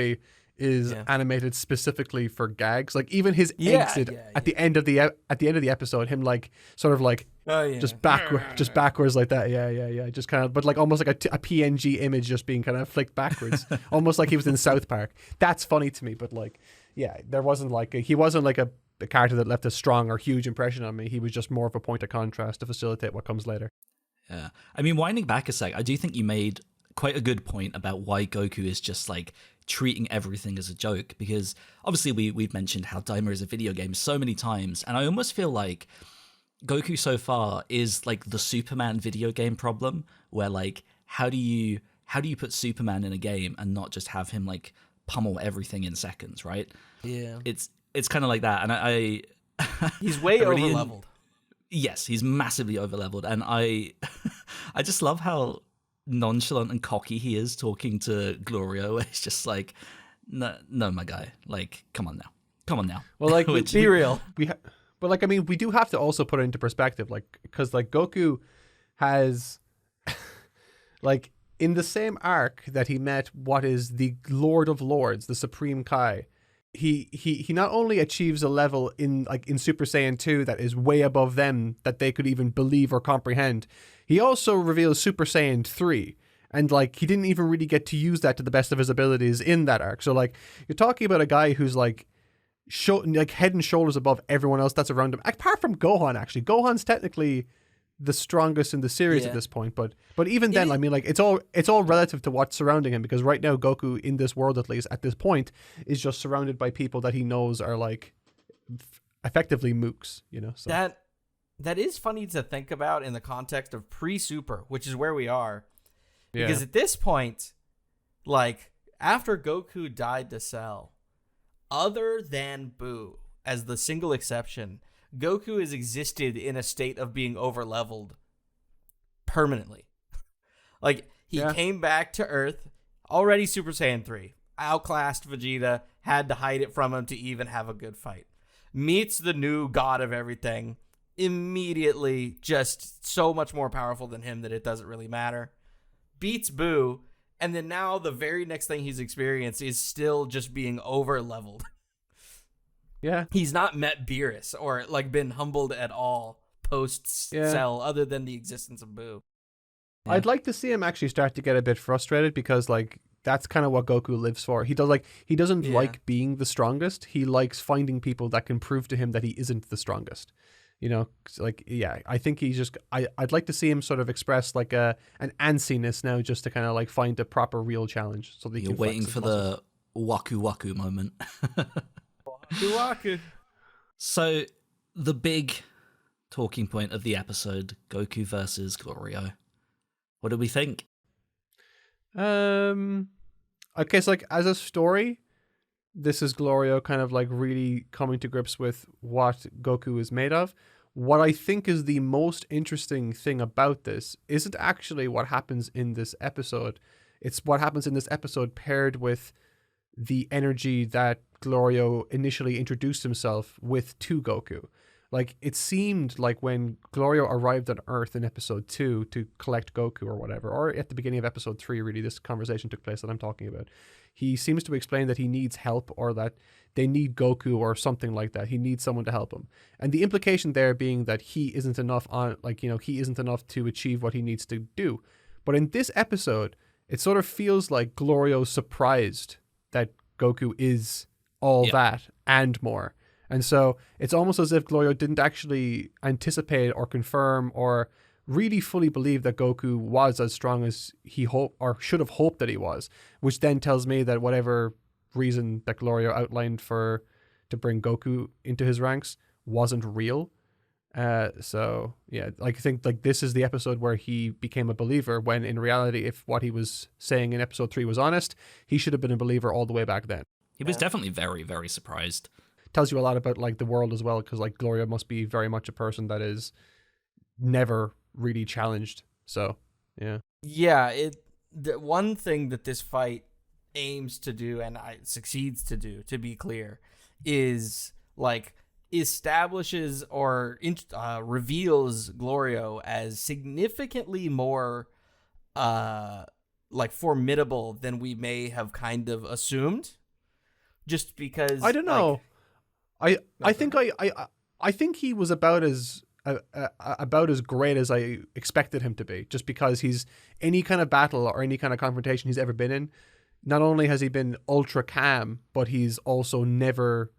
is animated specifically for gags. Like even his exit at the end of the episode, him like sort of like just backwards like that. Yeah. Just kind of, but like almost like a PNG image just being kind of flicked backwards, almost like he was in South Park. That's funny to me, but like, there wasn't like he wasn't like a character that left a strong or huge impression on me. He was just more of a point of contrast to facilitate what comes later. Yeah, I mean, winding back a sec, I do think you made quite a good point about why Goku is just like treating everything as a joke, because obviously we've mentioned how Daima is a video game so many times, and I almost feel like Goku so far is like the Superman video game problem, where like how do you put Superman in a game and not just have him like pummel everything in seconds, right? Yeah, it's kind of like that, and I he's way over-leveled. Yes, he's massively over-leveled, and I just love how nonchalant and cocky he is talking to Glorio. It's just like, no, my guy, like, come on now. Well, like, be real. But like, I mean, we do have to also put it into perspective, like, because like Goku has, like, in the same arc that he met what is the Lord of Lords, the Supreme Kai, he not only achieves a level in Super Saiyan 2 that is way above them that they could even believe or comprehend. He also reveals Super Saiyan 3, and like he didn't even really get to use that to the best of his abilities in that arc. So like you're talking about a guy who's like head and shoulders above everyone else that's around him, apart from Gohan. Actually, Gohan's technically the strongest in the series at this point, but even then, I mean, like it's all relative to what's surrounding him, because right now Goku, in this world at least at this point, is just surrounded by people that he knows are like effectively mooks, so that is funny to think about in the context of pre-Super, which is where we are, because at this point, like after Goku died to Cell, other than Buu as the single exception, Goku has existed in a state of being over-leveled permanently. Like, he came back to Earth, already Super Saiyan 3, outclassed Vegeta, had to hide it from him to even have a good fight. Meets the new god of everything, immediately just so much more powerful than him that it doesn't really matter. Beats Buu, and then now the very next thing he's experienced is still just being over-leveled. Yeah. He's not met Beerus or like been humbled at all post-Cell other than the existence of Buu. Yeah. I'd like to see him actually start to get a bit frustrated, because like that's kind of what Goku lives for. He doesn't like being the strongest. He likes finding people that can prove to him that he isn't the strongest. I think he's just I'd like to see him sort of express like an antsiness now, just to kind of like find a proper real challenge, so that you're waiting for the Waku Waku moment. So the big talking point of the episode, Goku versus Glorio. What do we think? Okay, so like as a story, this is Glorio kind of like really coming to grips with what Goku is made of. What I think is the most interesting thing about this isn't actually what happens in this episode. It's what happens in this episode paired with the energy that Glorio initially introduced himself with to Goku. Like, it seemed like when Glorio arrived on Earth in episode 2 to collect Goku or whatever, or at the beginning of episode 3, really, this conversation took place that I'm talking about. He seems to explain that he needs help, or that they need Goku or something like that. He needs someone to help him. And the implication there being that he isn't enough he isn't enough to achieve what he needs to do. But in this episode, it sort of feels like Glorio's surprised that Goku is all that and more. And so it's almost as if Glorio didn't actually anticipate or confirm or really fully believe that Goku was as strong as he hoped or should have hoped that he was, which then tells me that whatever reason that Glorio outlined to bring Goku into his ranks wasn't real. So yeah, like I think like this is the episode where he became a believer, when in reality, if what he was saying in episode 3 was honest, he should have been a believer all the way back then. He was definitely very, very surprised. Tells you a lot about like the world as well, because like Glorio must be very much a person that is never really challenged. So Yeah, the one thing that this fight aims to do, and succeeds to do, to be clear, is like establishes or reveals Glorio as significantly more like formidable than we may have kind of assumed, just because I don't know. Like, I think he was about as great as I expected him to be, just because he's any kind of battle or any kind of confrontation he's ever been in. Not only has he been ultra calm, but he's also never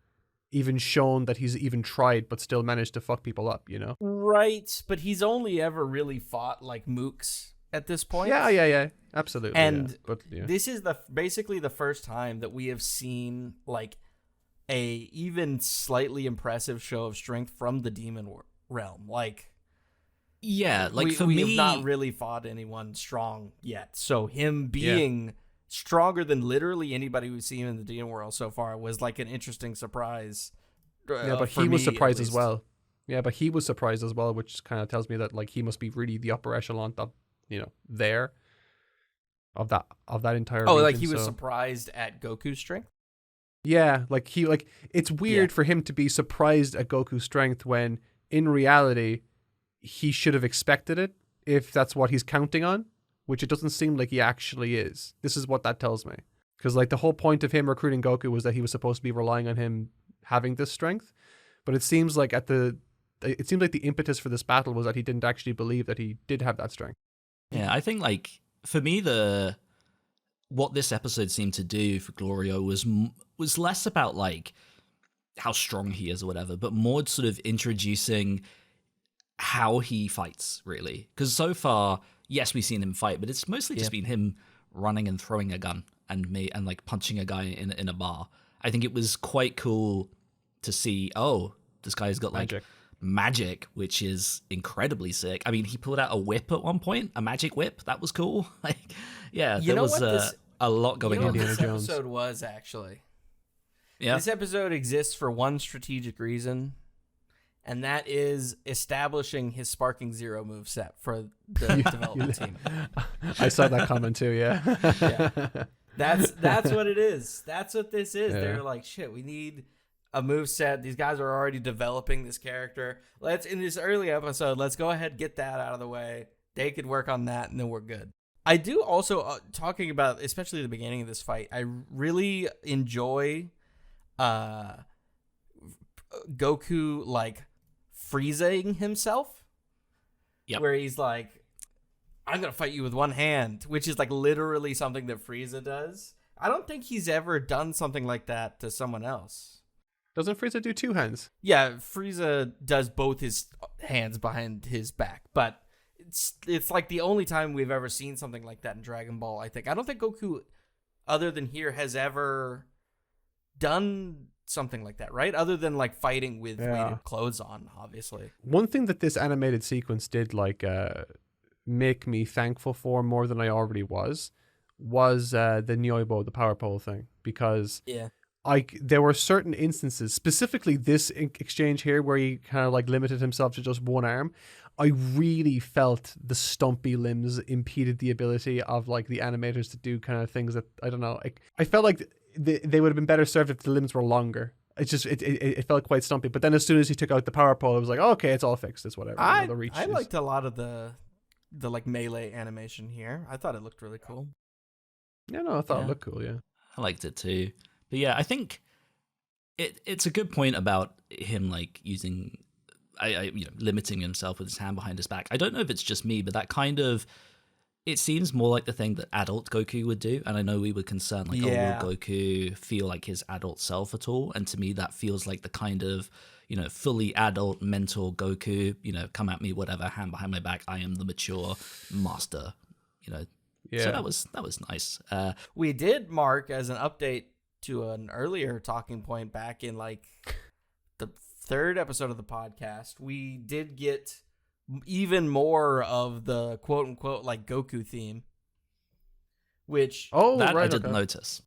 even shown that he's even tried, but still managed to fuck people up, you know? right, but he's only ever really fought like mooks at this point. Yeah, absolutely. And yeah. But yeah. this is basically the first time that we have seen like a even slightly impressive show of strength from the demon realm. Like, Yeah, like for we me, have not really fought anyone strong yet. So him being stronger than literally anybody we've seen in the demon world so far was like an interesting surprise. Yeah, but he was surprised as well. Yeah, but he was surprised as well, which kind of tells me that like he must be really the upper echelon of, there of that entire region, like he was surprised at Goku's strength? Yeah, it's weird for him to be surprised at Goku's strength when in reality he should have expected it, if that's what he's counting on, which it doesn't seem like he actually is. This is what that tells me. Because like the whole point of him recruiting Goku was that he was supposed to be relying on him having this strength. But it seems like the impetus for this battle was that he didn't actually believe that he did have that strength. yeah, I think like for me what this episode seemed to do for Glorio was less about like how strong he is or whatever, but more sort of introducing how he fights, really. Because so far, yes, we've seen him fight, but it's mostly just been him running and throwing a gun and like punching a guy in a bar. I think it was quite cool to see, this guy's got like magic, which is incredibly sick. I mean, he pulled out a whip at one point, a magic whip. That was cool. Like, yeah, there was a lot going on. This episode was actually. Yeah. This episode exists for one strategic reason, and that is establishing his Sparking Zero moveset for the development team. I saw that comment too, yeah. That's what it is. That's what this is. Yeah. They're like, shit, we need a moveset. These guys are already developing this character. In this early episode, let's go ahead and get that out of the way. They could work on that, and then we're good. I do also, talking about, especially the beginning of this fight, I really enjoy Goku, like, freezing himself. Yep. Where he's like, I'm going to fight you with one hand, which is, like, literally something that Frieza does. I don't think he's ever done something like that to someone else. Doesn't Frieza do two hands? Yeah, Frieza does both his hands behind his back, but it's like the only time we've ever seen something like that in Dragon Ball, I think. I don't think Goku, other than here, has ever done something like that, right? Other than like fighting with weighted clothes on, obviously. One thing that this animated sequence did like make me thankful for more than I already was the Nyoibo, the power pole thing, because there were certain instances, specifically this exchange here where he kind of like limited himself to just one arm. I really felt the stumpy limbs impeded the ability of like the animators to do kind of things that, I don't know. I felt like they would have been better served if the limbs were longer. It's just, it felt quite stumpy. But then as soon as he took out the power pole, it was like, oh, okay, it's all fixed. It's whatever. I liked a lot of the like melee animation here. I thought it looked really cool. Yeah, no, I thought it looked cool, yeah. I liked it too. But yeah, I think it's a good point about him like using, limiting himself with his hand behind his back. I don't know if it's just me, but that kind of it seems more like the thing that adult Goku would do, and I know we were concerned, like, Yeah. oh, will Goku feel like his adult self at all? And to me, that feels like the kind of, fully adult mentor Goku, come at me, whatever, hand behind my back, I am the mature master, Yeah. So that was nice. We did, Mark, as an update to an earlier talking point back in like the third episode of the podcast, we did get even more of the quote unquote like Goku theme, which That right, I didn't okay. notice.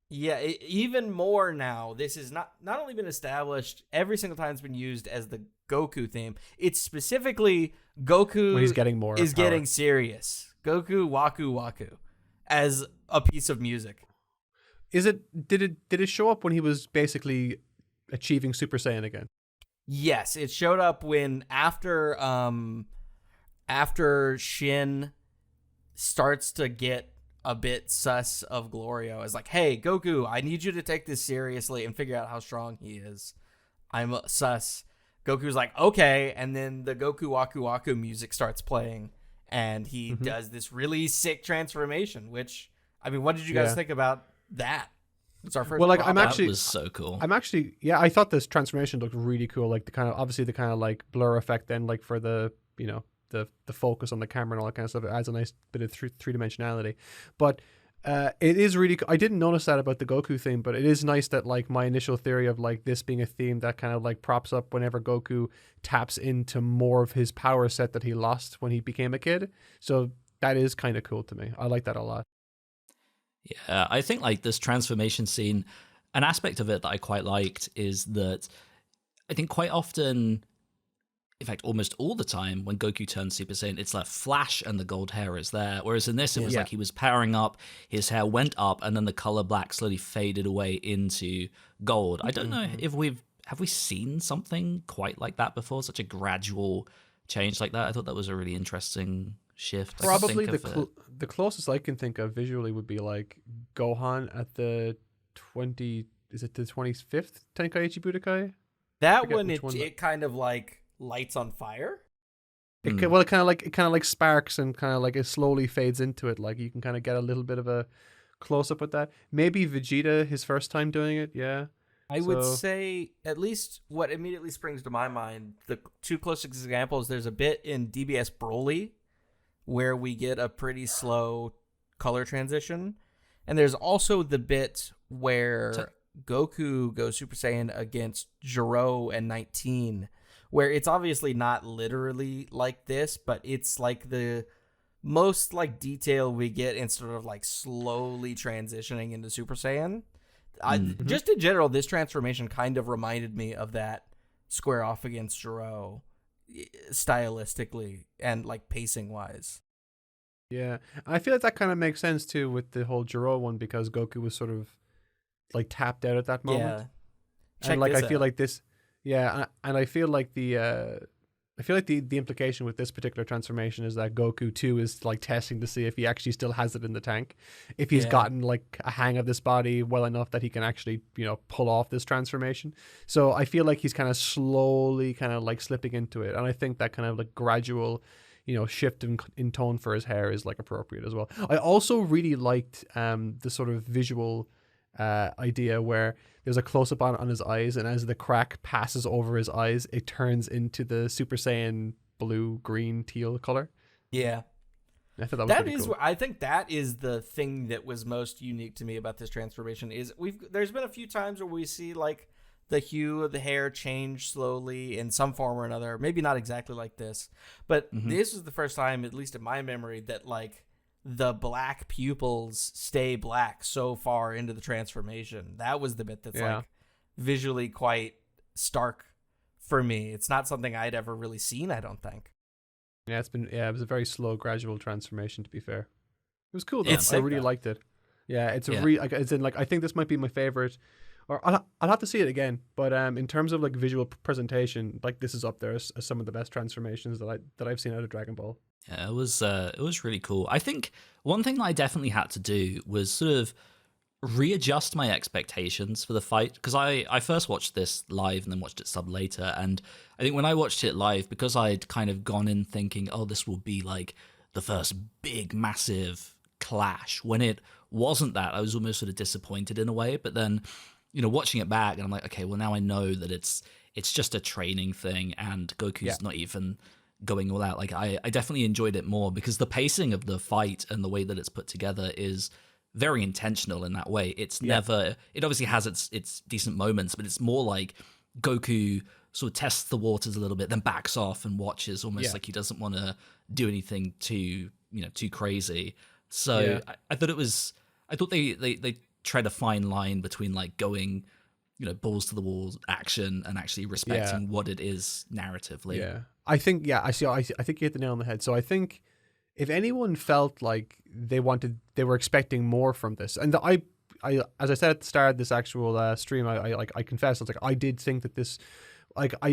yeah, even more now. This has not only been established every single time it's been used as the Goku theme. It's specifically Goku When he's getting more is power. getting serious. Goku Waku Waku as a piece of music. Did it show up when he was basically achieving Super Saiyan again? Yes, it showed up when after Shin starts to get a bit sus of Glorio. It's like, hey, Goku, I need you to take this seriously and figure out how strong he is. I'm sus. Goku's like, okay, and then the Goku Waku Waku music starts playing, and he does this really sick transformation, which, I mean, what did you guys think about that? It's our first. Well, like, product. That was so cool. I thought this transformation looked really cool. Like the kind of like blur effect then, like for the, the focus on the camera and all that kind of stuff. It adds a nice bit of three-dimensionality. But it is really, I didn't notice that about the Goku theme, but it is nice that like my initial theory of like this being a theme that kind of like props up whenever Goku taps into more of his power set that he lost when he became a kid. So that is kind of cool to me. I like that a lot. Yeah, I think like this transformation scene, an aspect of it that I quite liked is that I think quite often, in fact, almost all the time when Goku turns Super Saiyan, it's like flash and the gold hair is there. Whereas in this, it was like he was powering up, his hair went up, and then the color black slowly faded away into gold. I don't know if have we seen something quite like that before, such a gradual change like that. I thought that was a really interesting shift. Probably the closest I can think of visually would be like Gohan at the 25th Tenkaichi Budokai? That one, it kind of like lights on fire. It kind of like sparks and kind of like it slowly fades into it. Like you can kind of get a little bit of a close up with that. Maybe Vegeta, his first time doing it. Yeah. I would say at least what immediately springs to my mind, the two closest examples, there's a bit in DBS Broly where we get a pretty slow color transition. And there's also the bit where Goku goes Super Saiyan against Jiro and 19, where it's obviously not literally like this, but it's like the most like detail we get instead of like slowly transitioning into Super Saiyan. Just in general, this transformation kind of reminded me of that square off against Jiro stylistically and like pacing wise. Yeah, I feel like that kind of makes sense too with the whole Jiro one because Goku was sort of like tapped out at that moment. Yeah, and like I feel like this, and I feel like the implication with this particular transformation is that Goku too is like testing to see if he actually still has it in the tank, if he's gotten like a hang of this body well enough that he can actually pull off this transformation. So I feel like he's kind of slowly kind of like slipping into it, and I think that kind of like gradual shift in tone for his hair is like appropriate as well. I also really liked the sort of visual idea where there's a close-up on his eyes, and as the crack passes over his eyes, it turns into the Super Saiyan blue, green, teal color. Yeah. I thought that was pretty cool. I think that is the thing that was most unique to me about this transformation is there's been a few times where we see like the hue of the hair change slowly in some form or another. Maybe not exactly like this, but this was the first time, at least in my memory, that like the black pupils stay black so far into the transformation. That was the bit that's like visually quite stark for me. It's not something I'd ever really seen, I don't think. Yeah, it was a very slow, gradual transformation, to be fair. It was cool though. I really liked it. Yeah, it's I think this might be my favorite. Or I'll have to see it again, but in terms of like visual presentation, like this is up there as some of the best transformations that I've seen out of Dragon Ball. Yeah, it was really cool. I think one thing that I definitely had to do was sort of readjust my expectations for the fight, because I first watched this live and then watched it sub later, and I think when I watched it live, because I'd kind of gone in thinking, oh, this will be like the first big, massive clash. When it wasn't that, I was almost sort of disappointed in a way. But then, watching it back, and I'm like, okay, well now I know that it's just a training thing, and Goku's not even going all out. Like I definitely enjoyed it more because the pacing of the fight and the way that it's put together is very intentional in that way. It's never, it obviously has its decent moments, but it's more like Goku sort of tests the waters a little bit, then backs off and watches almost like he doesn't want to do anything too crazy. So I thought they tread a fine line between like going, balls to the walls action and actually respecting what it is narratively. Yeah. I think I think you hit the nail on the head. So I think if anyone felt like they were expecting more from this, and I as I said at the start of this actual stream, I confess, I was like, I did think that this,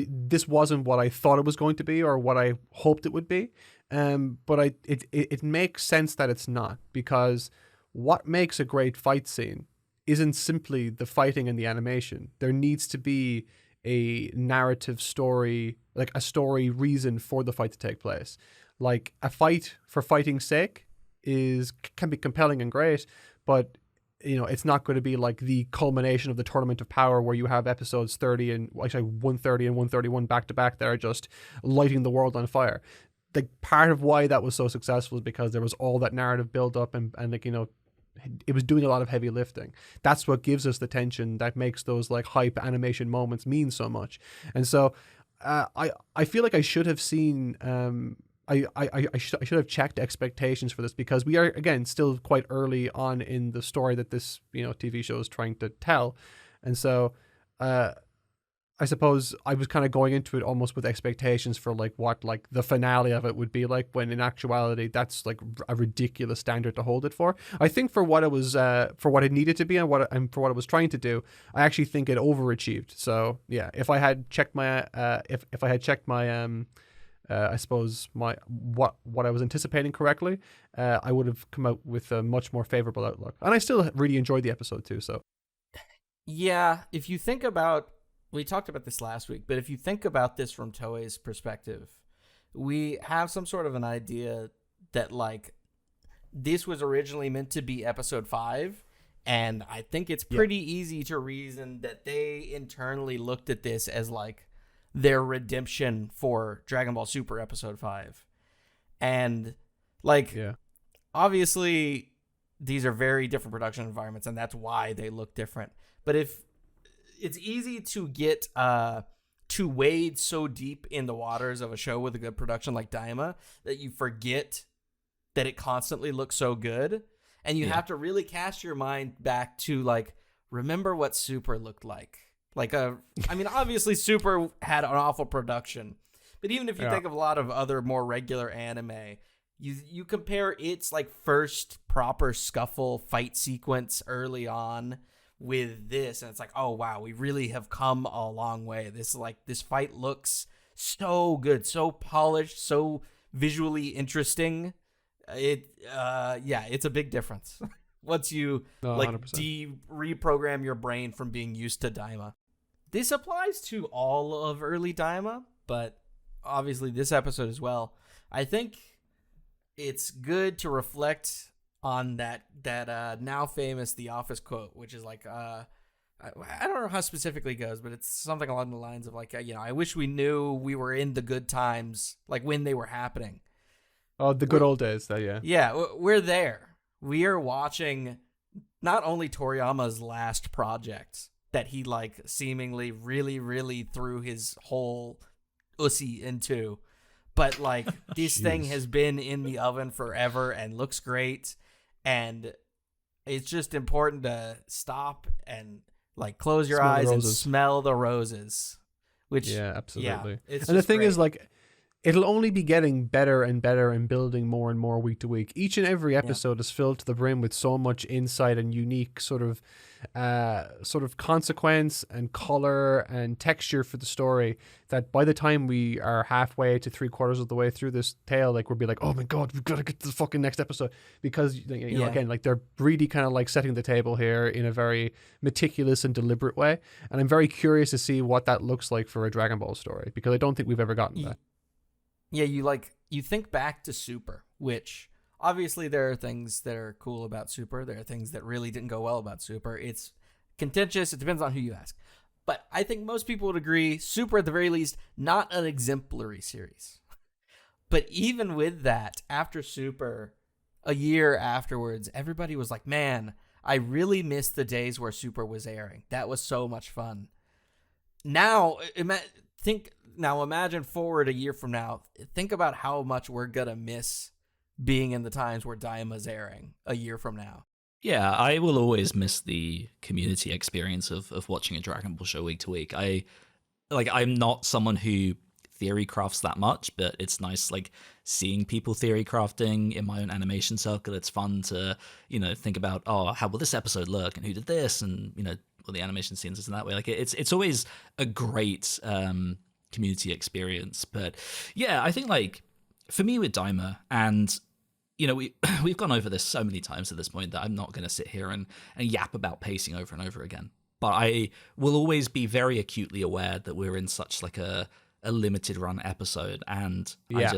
this wasn't what I thought it was going to be or what I hoped it would be. But it makes sense that it's not, because what makes a great fight scene isn't simply the fighting and the animation. There needs to be a narrative story, like a story reason for the fight to take place. Like a fight for fighting's sake can be compelling and great, but it's not going to be like the culmination of the Tournament of Power where you have episodes 30 and 130 and 131 back to back that are just lighting the world on fire. Like part of why that was so successful is because there was all that narrative build up and it was doing a lot of heavy lifting. That's what gives us the tension that makes those like hype animation moments mean so much. And so I feel like I should have seen I should have checked expectations for this, because we are, again, still quite early on in the story that this TV show is trying to tell. And so I suppose I was kind of going into it almost with expectations for like what like the finale of it would be like, when in actuality that's like a ridiculous standard to hold it for. I think for what it was for what it needed to be and for what it was trying to do, I actually think it overachieved. So yeah, if I had checked my if I had checked my I suppose what I was anticipating correctly, I would have come out with a much more favorable outlook. And I still really enjoyed the episode too. So yeah, if you think about, we talked about this last week, but if you think about this from Toei's perspective, we have some sort of an idea that like this was originally meant to be episode 5, and I think it's pretty easy to reason that they internally looked at this as like their redemption for Dragon Ball Super episode 5. And like obviously these are very different production environments, and that's why they look different. But if it's easy to get to wade so deep in the waters of a show with a good production like Daima that you forget that it constantly looks so good, and you have to really cast your mind back to like, remember what Super looked like. I mean, obviously Super had an awful production, but even if you think of a lot of other more regular anime, you compare its like first proper scuffle fight sequence early on with this, and it's like, oh wow, we really have come a long way. This fight looks so good, so polished, so visually interesting. It's a big difference once you reprogram your brain from being used to Daima. This applies to all of early Daima, but obviously this episode as well. I think it's good to reflect on that now famous The Office quote, which is like, I don't know how specifically it goes, but it's something along the lines of like, I wish we knew we were in the good times, like when they were happening. Oh, the good old days. Yeah, we're there. We are watching not only Toriyama's last project that he like seemingly really, really threw his whole ussy into, but like this thing has been in the oven forever and looks great. And it's just important to stop and like close your eyes and smell the roses. Which absolutely. And the thing is, like, it'll only be getting better and better and building more and more week to week. Each and every episode is filled to the brim with so much insight and unique sort of consequence and color and texture for the story, that by the time we are halfway to 3/4 of the way through this tale, like we'll be like, oh my god, we've got to get to the fucking next episode, because again, like they're really kind of like setting the table here in a very meticulous and deliberate way. And I'm very curious to see what that looks like for a Dragon Ball story, because I don't think we've ever gotten that. Yeah, you think back to Super. which obviously there are things that are cool about Super. There are things that really didn't go well about Super. It's contentious. It depends on who you ask. But I think most people would agree, Super, at the very least, not an exemplary series. But even with that, after Super, a year afterwards, everybody was like, man, I really missed the days where Super was airing. That was so much fun. Now, imagine forward a year from now. Think about how much we're going to miss being in the times where Daima's airing a year from now. Yeah, I will always miss the community experience of watching a Dragon Ball show week to week. I'm not someone who theory crafts that much, but it's nice like seeing people theory crafting in my own animation circle. It's fun to, think about, how will this episode look and who did this, and well, the animation scenes is in that way. Like it's always a great community experience. But yeah, I think like for me with Daima, and we've gone over this so many times at this point that I'm not going to sit here and yap about pacing over and over again. But I will always be very acutely aware that we're in such like a limited run episode, and Yeah.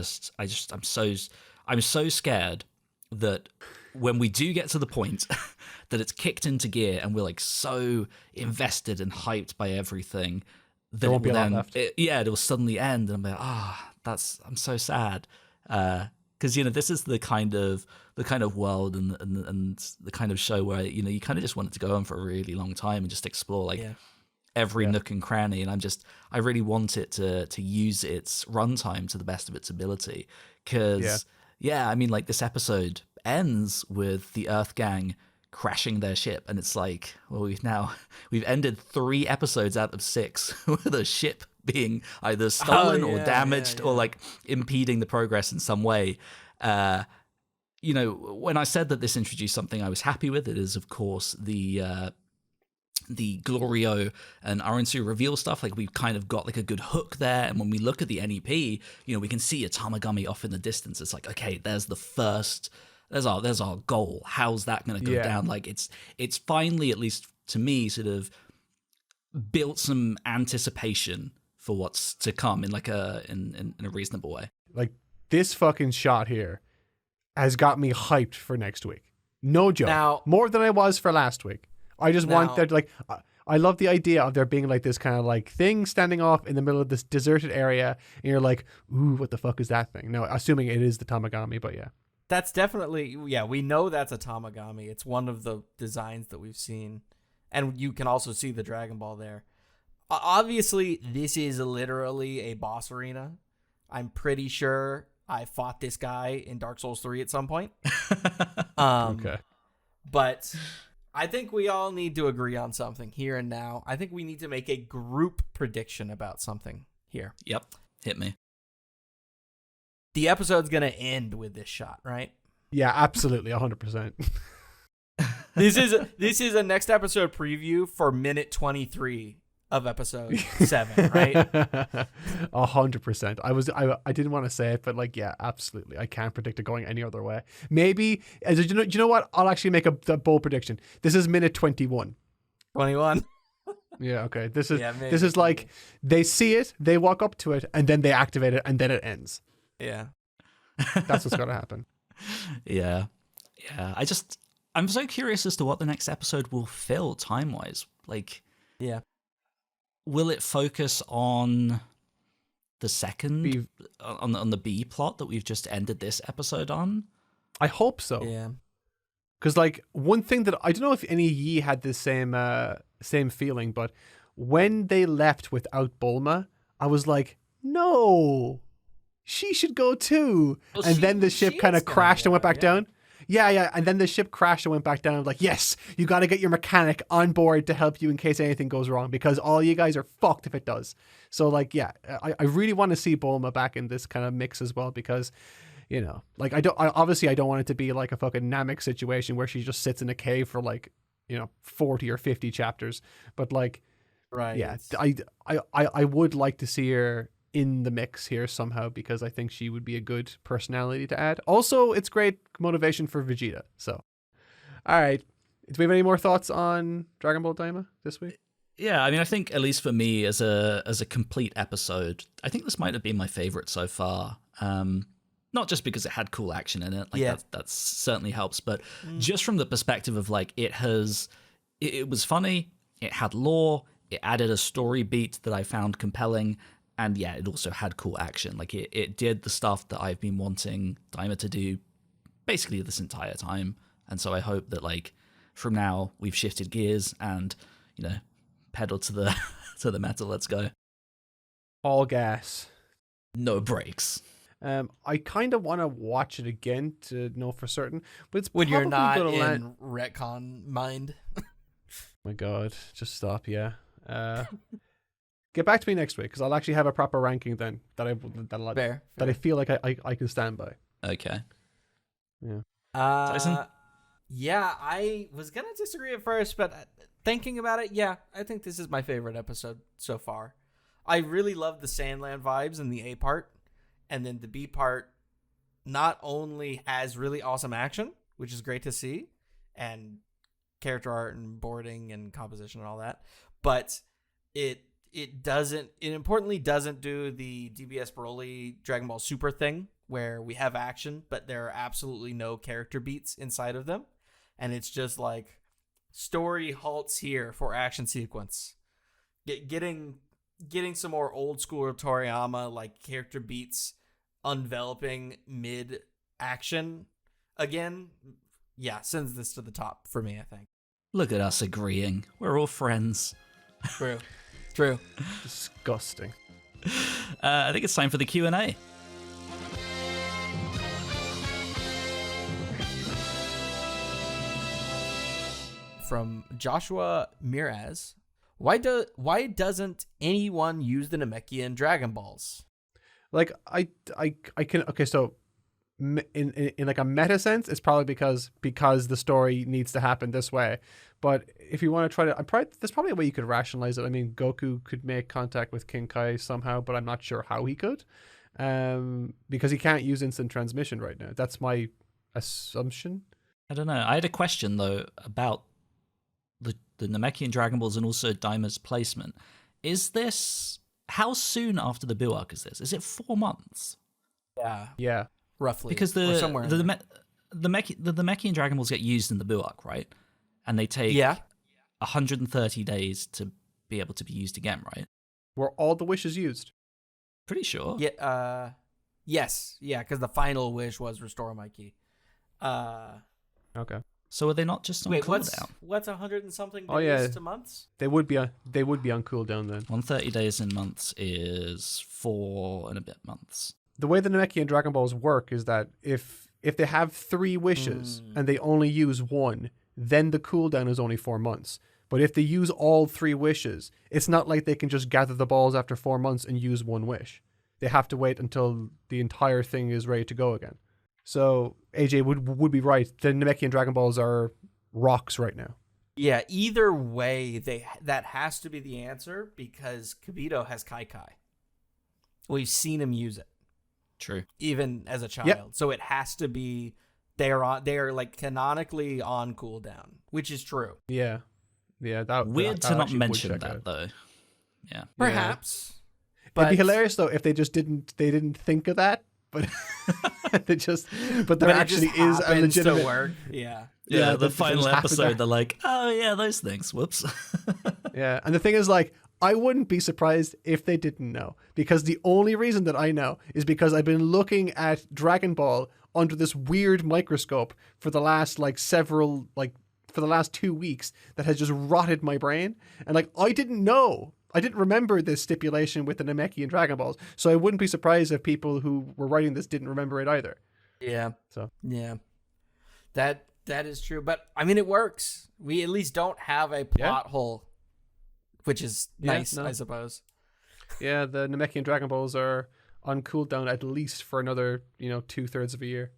I'm so scared that when we do get to the point that it's kicked into gear and we're like so invested and hyped by everything that There won't be a lot left. it will suddenly end, and I'm like, I'm so sad. Because this is the kind of world and the kind of show where you kind of just want it to go on for a really long time and just explore every nook and cranny, and I really want it to use its runtime to the best of its ability. Because like this episode ends with the Earth Gang crashing their ship, and it's like, well, we've ended 3 episodes out of 6 with a ship being either stolen or damaged or like impeding the progress in some way. When I said that this introduced something I was happy with, it is of course the Glorio and Aransu reveal stuff. Like we've kind of got like a good hook there, and when we look at the NEP, we can see a Tamagami off in the distance. It's like, okay, there's our goal. How's that going to go down? Like it's finally, at least to me, sort of built some anticipation for what's to come in like in a reasonable way. Like this fucking shot here has got me hyped for next week. No joke. Now, more than I was for last week. I just want there to, like, I love the idea of there being like this kind of like thing standing off in the middle of this deserted area, and you're like, ooh, what the fuck is that thing? No, assuming it is the Tamagami, but yeah. That's definitely, we know that's a Tamagami. It's one of the designs that we've seen. And you can also see the Dragon Ball there. Obviously, this is literally a boss arena. I'm pretty sure I fought this guy in Dark Souls 3 at some point. Okay. But I think we all need to agree on something here and now. I think we need to make a group prediction about something here. Yep. Hit me. The episode's going to end with this shot, right? Yeah, absolutely. 100%. This is a next episode preview for minute 23 of episode 7, right? 100%. I didn't want to say it, but like, yeah, absolutely. I can't predict it going any other way. Maybe, do you know what? I'll actually make a bold prediction. This is minute 21. 21. Yeah, okay. This is maybe, this is like they see it, they walk up to it, and then they activate it, and then it ends. Yeah. That's what's going to happen. Yeah. I'm so curious as to what the next episode will fill time-wise. Like, yeah. Will it focus on the second, on the B plot that we've just ended this episode on? I hope so. Yeah. Because like one thing that I don't know if any of ye had the same feeling, but when they left without Bulma, I was like, no, she should go too. Well, and then the ship kind of crashed and went back down. Yeah. And then the ship crashed and went back down. I'm like, yes, you got to get your mechanic on board to help you in case anything goes wrong, because all you guys are fucked if it does. So like, yeah, I really want to see Bulma back in this kind of mix as well, because, like I don't want it to be like a fucking Namek situation where she just sits in a cave for like, 40 or 50 chapters. But like, right. Yeah, I would like to see her in the mix here somehow, because I think she would be a good personality to add. Also, it's great motivation for Vegeta. So, all right. Do we have any more thoughts on Dragon Ball Daima this week? Yeah, I mean, I think at least for me as a complete episode, I think this might have been my favorite so far. Not just because it had cool action in it, like Yeah. that certainly helps, but just from the perspective of like it was funny, it had lore, it added a story beat that I found compelling, and yeah, it also had cool action. Like it did the stuff that I've been wanting Daima to do basically this entire time. And so I hope that like from now we've shifted gears and, pedal to the to the metal. Let's go. All gas. No brakes. I kind of want to watch it again to know for certain, but it's When you're probably not gonna in land. retcon mind. My God, just stop. Yeah. Get back to me next week because I'll actually have a proper ranking then that I feel like I can stand by. Okay. Yeah. Tyson? Yeah, I was gonna disagree at first, but thinking about it, yeah, I think this is my favorite episode so far. I really love the Sandland vibes in the A part, and then the B part not only has really awesome action, which is great to see, and character art and boarding and composition and all that, but it importantly doesn't do the DBS Broly Dragon Ball Super thing where we have action, but there are absolutely no character beats inside of them. And it's just like story halts here for action sequence. Getting some more old school Toriyama, like character beats enveloping mid action again. Yeah, sends this to the top for me, I think. Look at us agreeing. We're all friends. True. Disgusting. I think it's time for the Q&A. From Joshua Miraz. Why doesn't anyone use the Namekian Dragon Balls? Like I can okay, so in like a meta sense, it's probably because the story needs to happen this way. But if you want to try to, there's probably a way you could rationalize it. I mean, Goku could make contact with King Kai somehow, but I'm not sure how he could, because he can't use instant transmission right now. That's my assumption. I don't know. I had a question though about the Namekian Dragon Balls and also Daima's placement. Is this how soon after the Buu arc is this? Is it 4 months? Yeah, Roughly. Because the Namekian Dragon Balls get used in the Buu arc, right? And they take 130 days to be able to be used again, right? were all the wishes used? Pretty sure. Yeah. Yes. Yeah, because the final wish was restore my key. Okay. So are they not just on cooldown? What's 100 and something days Oh, yeah. to months? They would be on cooldown then. 130 days in months is 4 and a bit months. The way the Namekian Dragon Balls work is that if they have 3 wishes and they only use 1, then the cooldown is only 4 months. But if they use all 3 wishes, it's not like they can just gather the balls after 4 months and use 1 wish. They have to wait until the entire thing is ready to go again. So AJ would be right. The Namekian Dragon Balls are rocks right now. Yeah, either way, that has to be the answer because Kibito has Kai Kai. We've seen him use it. True. Even as a child. Yep. So it has to be they are like canonically on cooldown, which is true. Yeah. That Weird that to not actually would mention check that out. though. Yeah. Perhaps. It'd be hilarious though if they didn't think of that, but there actually is a legitimate to work. Yeah. Yeah, the that final just happened episode, to- they're like, oh yeah, those things. Whoops. Yeah, and the thing is, like, I wouldn't be surprised if they didn't know, because the only reason that I know is because I've been looking at Dragon Ball under this weird microscope for the last for the last 2 weeks that has just rotted my brain, and like I didn't remember this stipulation with the Namekian Dragon Balls, so I wouldn't be surprised if people who were writing this didn't remember it either. Yeah. So yeah, that is true. But I mean, it works. We at least don't have a plot hole, which is nice, I suppose. Yeah, the Namekian Dragon Balls are on cooldown at least for another 2/3 of a year.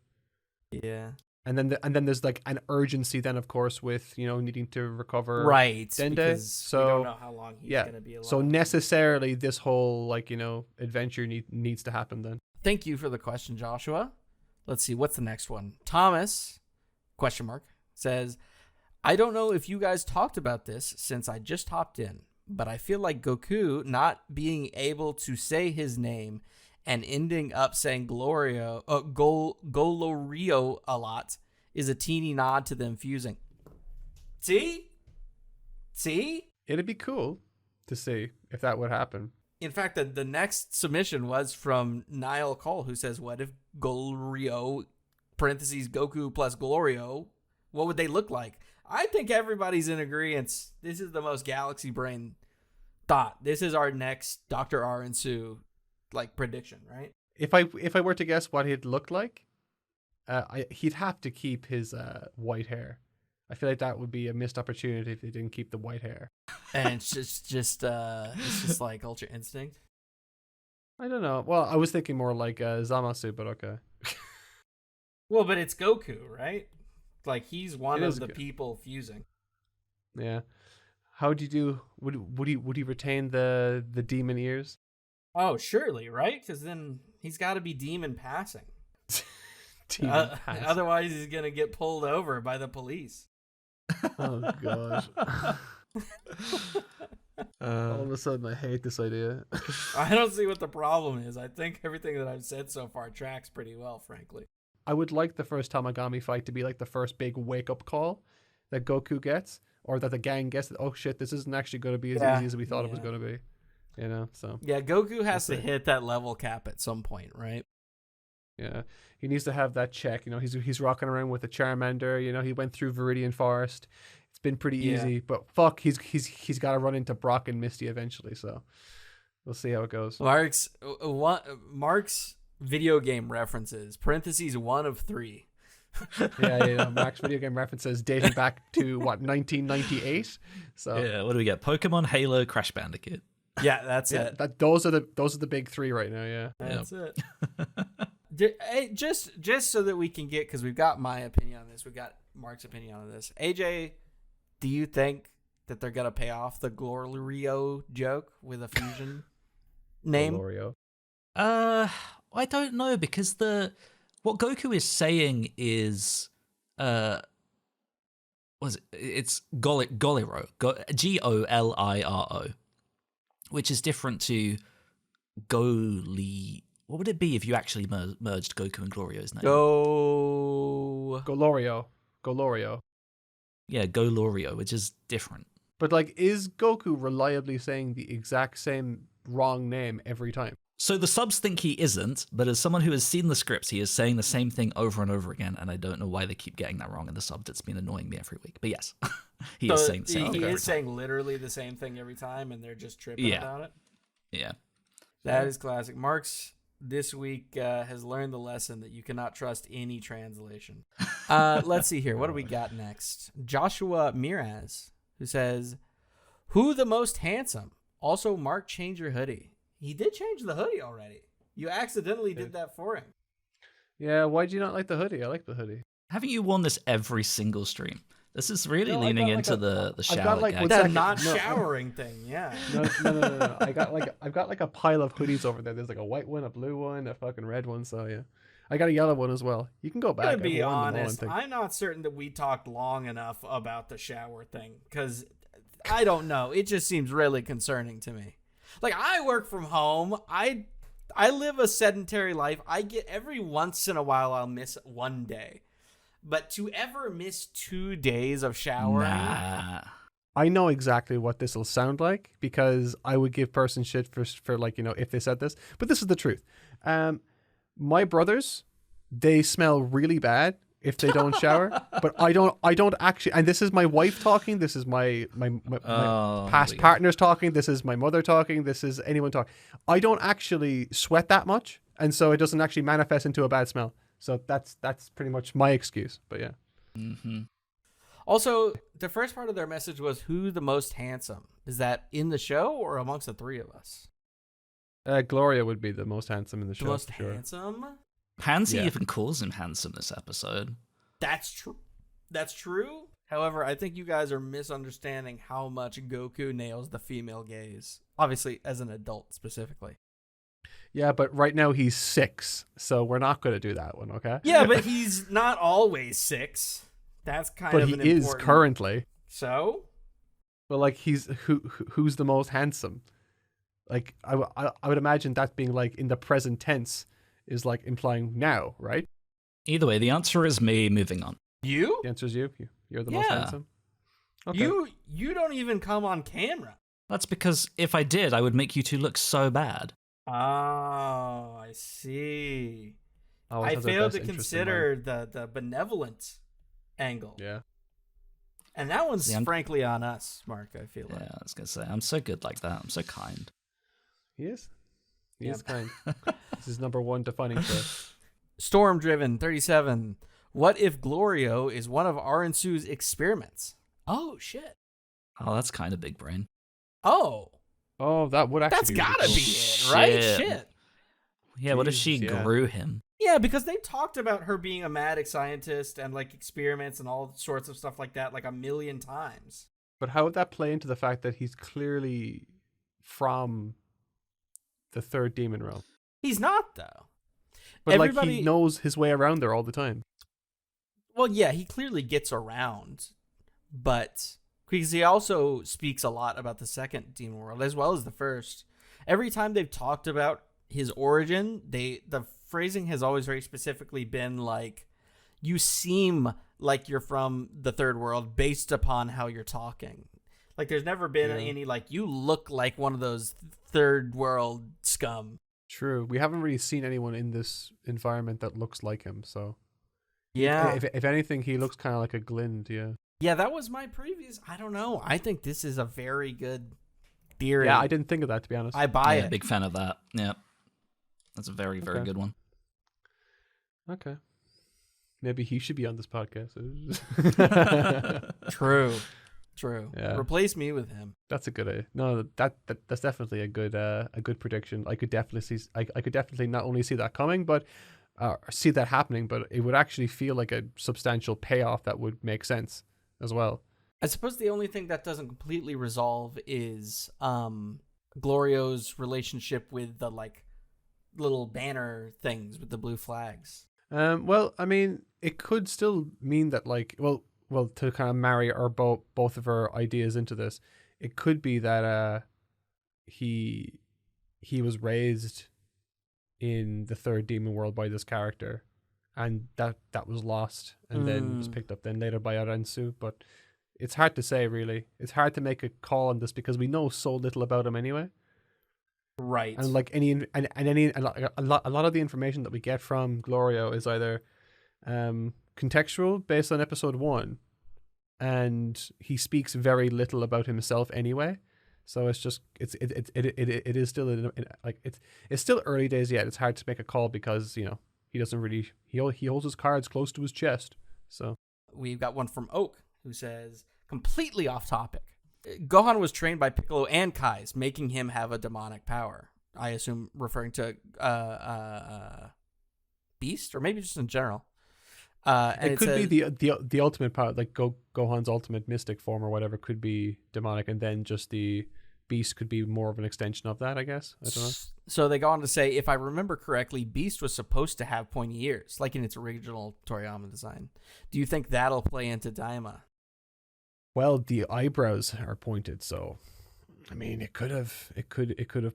Yeah. And then there's like an urgency then, of course, with needing to recover Right. Dende. Because So we don't know how long he's going to be alive. so necessarily this whole adventure needs to happen then. Thank you for the question, Joshua. Let's see, what's the next one? Thomas, ? Says, I don't know if you guys talked about this since I just hopped in, but I feel like Goku not being able to say his name and ending up saying Glorio a lot is a teeny nod to them fusing. See? It'd be cool to see if that would happen. In fact, the next submission was from Niall Cole, who says, what if Glorio, parentheses Goku plus Glorio, what would they look like? I think everybody's in agreement. This is the most galaxy brain thought. This is our next Dr. R and Sue prediction, right? If I were to guess what he'd look like, he'd have to keep his white hair. I feel like that would be a missed opportunity if they didn't keep the white hair. And it's just like Ultra Instinct. I don't know. Well, I was thinking more like Zamasu, but okay. Well, but it's Goku, right? He's one of the people fusing. Yeah. How would you do? Would he retain the demon ears? Oh, surely, right? Because then he's got to be demon passing. Otherwise, he's gonna get pulled over by the police. Oh gosh. All of a sudden, I hate this idea. I don't see what the problem is. I think everything that I've said so far tracks pretty well, frankly. I would like the first Tamagami fight to be the first big wake-up call that Goku gets, or that the gang gets. Oh shit, this isn't actually going to be as easy as we thought it was going to be. So. Yeah, Goku has to hit that level cap at some point, right? Yeah, he needs to have that check. He's rocking around with a Charmander. He went through Viridian Forest. It's been pretty easy, but fuck, he's got to run into Brock and Misty eventually. So we'll see how it goes. Mark's video game references, parentheses 1 of 3. Yeah, Mark's video game references dating back to 1998. So yeah, what do we get? Pokemon, Halo, Crash Bandicoot. Yeah, that's it. Those are the big 3 right now. Yeah, that's it. Just so that we can get, because we've got my opinion on this, we've got Mark's opinion on this. AJ, do you think that they're gonna pay off the Glorio joke with a fusion name? Glorio. I don't know, because what Goku is saying is it's Goliro, Goliro, which is different to Goli. What would it be if you actually merged Goku and Glorio's name? Golorio. Yeah, Golorio, which is different. But is Goku reliably saying the exact same wrong name every time? So the subs think he isn't, but as someone who has seen the scripts, he is saying the same thing over and over again, and I don't know why they keep getting that wrong in the subs. It's been annoying me every week. But yes, he is saying the same thing. He is saying literally the same thing every time, and they're just tripping about it? Yeah. That is classic. Mark's this week has learned the lesson that you cannot trust any translation. Let's see here. What do we got next? Joshua Miraz, who says, "Who the most handsome? Also, Mark, change your hoodie." He did change the hoodie already. You accidentally did that for him. Yeah, why'd you not like the hoodie? I like the hoodie. Haven't you worn this every single stream? This is really leaning into the shower gag. The not showering thing, yeah. No. I've got a pile of hoodies over there. There's a white one, a blue one, a fucking red one. So yeah, I got a yellow one as well. You can go back. To be honest, I'm not certain that we talked long enough about the shower thing, because I don't know. It just seems really concerning to me. I work from home. I live a sedentary life. I get every once in a while I'll miss one day. But to ever miss 2 days of showering... Nah. I know exactly what this will sound like, because I would give person shit for if they said this. But this is the truth. My brothers, they smell really bad if they don't shower. But I don't actually... And this is my wife talking. This is my past partners talking. This is my mother talking. This is anyone talking. I don't actually sweat that much. And so it doesn't actually manifest into a bad smell. So that's pretty much my excuse, but yeah. Mm-hmm. Also, the first part of their message was, who the most handsome? Is that in the show or amongst the 3 of us? Gloria would be the most handsome in the show. The most handsome? Pansy even calls him handsome this episode. That's true. That's true. However, I think you guys are misunderstanding how much Goku nails the female gaze. Obviously, as an adult specifically. Yeah, but right now he's 6, so we're not going to do that one, okay? Yeah, but he's not always 6. That's kind of an important... But he is currently. So? But he's who's the most handsome? like I would imagine that being like in the present tense is like implying now, right? Either way, the answer is me. Moving on. You? The answer is you. You're the most Yeah. handsome. Okay. You don't even come on camera. That's because if I did, I would make you two look so bad. Oh, I see. Always I has our failed best to interest in consider the benevolent angle. mind. Yeah. And that one's See, frankly on us, Mark, I feel like. Yeah, I was gonna say I'm so good like that. I'm so kind. He is. He Yep. is kind. This is number one defining trait. Storm Driven 37. What if Glorio is one of Arensu's experiments? Oh, shit. Oh, that's kind of big brain. Oh, Oh, that would actually that's be gotta really be cool. it, right? Shit. Shit. Yeah, what if she Jeez, yeah. grew him? Yeah, because they talked about her being a mad scientist and like experiments and all sorts of stuff like that like a million times. But how would that play into the fact that he's clearly from the third demon realm? He's not, though. But like he knows his way around there all the time. Well, yeah, he clearly gets around, but because he also speaks a lot about the second demon world as well as the first. Every time they've talked about his origin, the phrasing has always very specifically been like, "You seem like you're from the third world based upon how you're talking." Like, there's never been any like, "You look like one of those third world scum." True. We haven't really seen anyone in this environment that looks like him, so Yeah. if anything, he looks kind of like a glint, yeah. Yeah, that was my previous. I don't know. I think this is a very good theory. Yeah, I didn't think of that, to be honest. I buy Yeah, it. big fan of that. Yeah, that's a very, very Okay. good one. Okay. Maybe he should be on this podcast. True. Yeah. Replace me with him. That's a good idea. No, that's definitely a good prediction. I could definitely see. I could definitely not only see that coming, but see that happening. But it would actually feel like a substantial payoff that would make sense as well. I suppose the only thing that doesn't completely resolve is Glorio's relationship with the like little banner things with the blue flags. Well, I mean, it could still mean that like, well, to kind of marry our both of our ideas into this, it could be that he was raised in the third demon world by this character, and that was lost and then was picked up then later by Arensu. But it's hard to say, really. It's hard to make a call on this because we know so little about him anyway. Right. And like a lot of the information that we get from Glorio is either contextual based on episode 1, and he speaks very little about himself anyway. So it's just it is still it's still early days yet. It's hard to make a call because he doesn't really he holds his cards close to his chest. So We've got one from Oak who says, completely off topic, Gohan was trained by Piccolo and Kai's, making him have a demonic power. I assume referring to Beast, or maybe just in general. And it could be the ultimate power, like Gohan's ultimate mystic form or whatever could be demonic, and then just the Beast could be more of an extension of that, I guess. I don't know. So they go on to say, if I remember correctly, Beast was supposed to have pointy ears, like in its original Toriyama design. Do you think that'll play into Daima? Well, the eyebrows are pointed, so I mean, it could have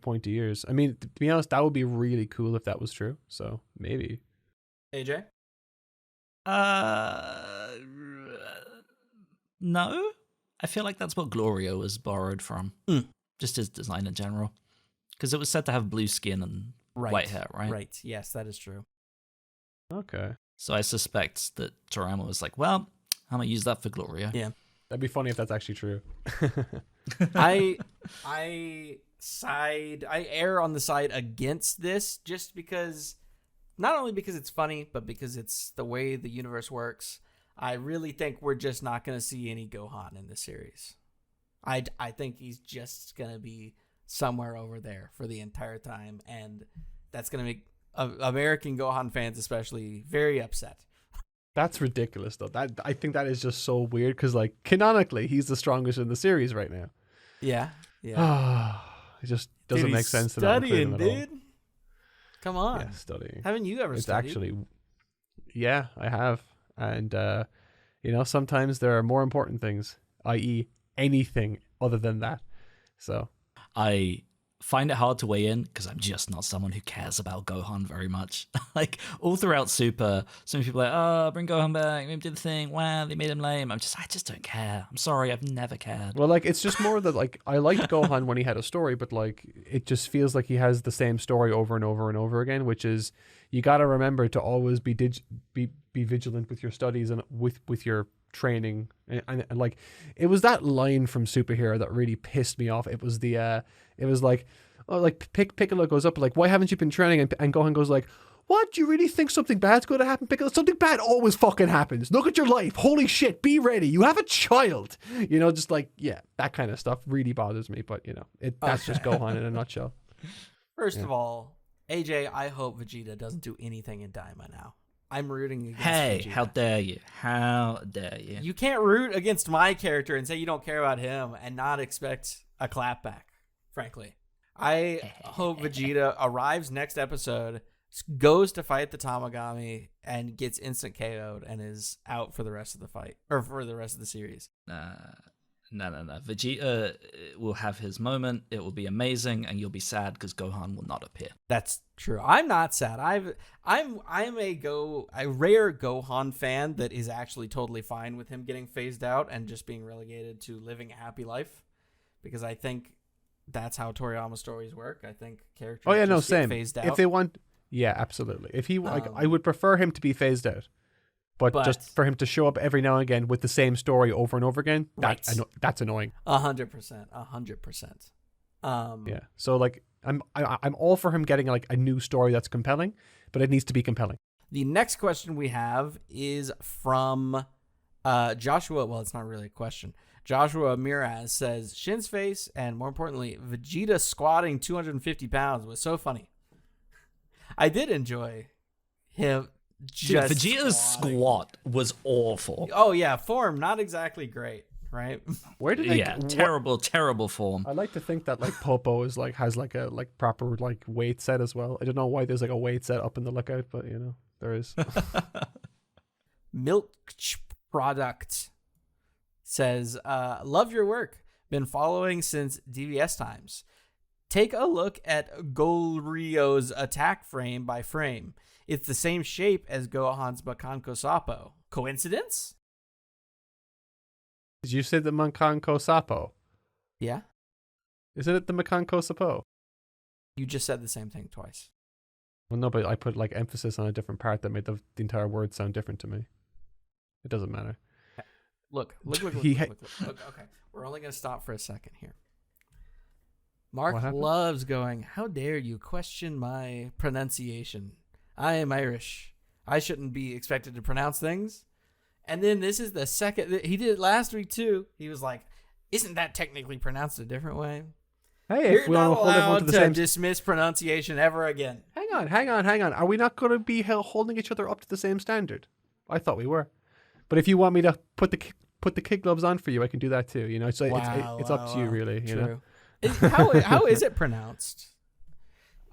pointy ears. I mean, to be honest, that would be really cool if that was true. So maybe. AJ? No. I feel like that's what Glorio was borrowed from. Mm. Just his design in general. Because it was said to have blue skin and white hair, right? Right. Yes, that is true. Okay. So I suspect that Toriyama was like, well, I'm going to use that for Glorio. Yeah. That'd be funny if that's actually true. I err on the side against this just because, not only because it's funny, but because it's the way the universe works. I really think we're just not going to see any Gohan in this series. I think he's just going to be somewhere over there for the entire time, and that's going to make American Gohan fans especially very upset. That's ridiculous, though. I think that is just so weird because, like, canonically, he's the strongest in the series right now. Yeah, yeah. It just doesn't make sense to not include him at all. Dude. Come on. Yeah, studying. Haven't you ever It's studied? actually, yeah, I have, and sometimes there are more important things, i.e., anything other than that. So I find it hard to weigh in because I'm just not someone who cares about Gohan very much. Like all throughout Super, so many people are like, oh, bring Gohan back, make him do the thing. Wow, they made him lame. I just don't care. I'm sorry, I've never cared. Well, like it's just more that like I liked Gohan when he had a story, but like it just feels like he has the same story over and over and over again, which is you got to remember to always be vigilant with your studies and with your training and like it was that line from Superhero that really pissed me off. It was like, oh, like Piccolo goes up like, why haven't you been training? And Gohan goes like, what, do you really think something bad's going to happen, Piccolo? Something bad always fucking happens. Look at your life. Holy shit, be ready. You have a child. You know, just like, yeah, that kind of stuff really bothers me. But, you know, that's just Gohan in a nutshell. First of all, AJ, I hope Vegeta doesn't do anything in Daima now. I'm rooting against Hey, Vegeta. how dare you? How dare you? You can't root against my character and say you don't care about him and not expect a clapback, frankly. I hope Vegeta arrives next episode, goes to fight the Tamagami, and gets instant KO'd and is out for the rest of the fight, or for the rest of the series. No. Vegeta will have his moment. It will be amazing, and you'll be sad because Gohan will not appear. That's true. I'm not sad. I'm a rare Gohan fan that is actually totally fine with him getting phased out and just being relegated to living a happy life, because I think that's how Toriyama stories work. I think characters get phased out. If they want, yeah, absolutely. If he like, I would prefer him to be phased out. But just for him to show up every now and again with the same story over and over again, that's annoying. 100%. Yeah. So like, I'm all for him getting like a new story that's compelling, but it needs to be compelling. The next question we have is from Joshua. Well, it's not really a question. Joshua Miraz says, Shin's face and more importantly, Vegeta squatting 250 pounds was so funny. I did enjoy him. Dude, Vegeta's squat was awful. Oh yeah, form not exactly great, right? Where did they? Yeah, terrible form. I like to think that like Popo is like has like a like proper like weight set as well. I don't know why there's like a weight set up in the lookout, but you know there is. Milk Product says, love your work. Been following since DVS times. Take a look at Glorio's attack frame by frame. It's the same shape as Gohan's Bakanko Sapo. Coincidence? Did you say the Makanko Sapo? Yeah. Isn't it the Makanko Sapo? You just said the same thing twice. Well, no, but I put like emphasis on a different part that made the entire word sound different to me. It doesn't matter. Look. Okay, we're only going to stop for a second here. Mark loves going, how dare you question my pronunciation? I am Irish. I shouldn't be expected to pronounce things. And then this is the second. He did it last week too. He was like, isn't that technically pronounced a different way? Hey, You're not allowed to dismiss pronunciation ever again. Hang on. Are we not going to be holding each other up to the same standard? I thought we were. But if you want me to put the kid gloves on for you, I can do that too. You know, so it's up to you, really. You know? How is it pronounced?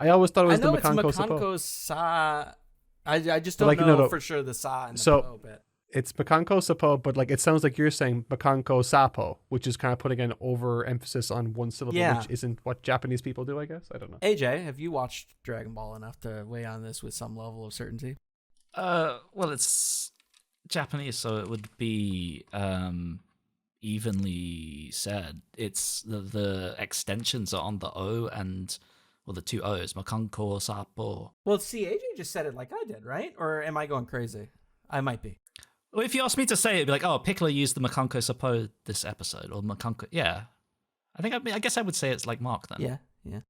I always thought it was the Makanko Sapo. Sa. I just don't like, know for sure the Sa and the Po bit. It's Makanko Sapo, but like it sounds like you're saying Makanko Sapo, which is kind of putting an overemphasis on one syllable, which isn't what Japanese people do, I guess. I don't know. AJ, have you watched Dragon Ball enough to weigh on this with some level of certainty? Well, it's Japanese, so it would be evenly said. It's the extensions are on the O and the two O's, Makanko Sapo. Well, see, AJ just said it like I did, right? Or am I going crazy? I might be. Well, if you asked me to say it, it'd be like, oh, Piccolo used the Makanko Sapo this episode, or Makanko. Yeah, I guess I would say it's like Mark then. Yeah.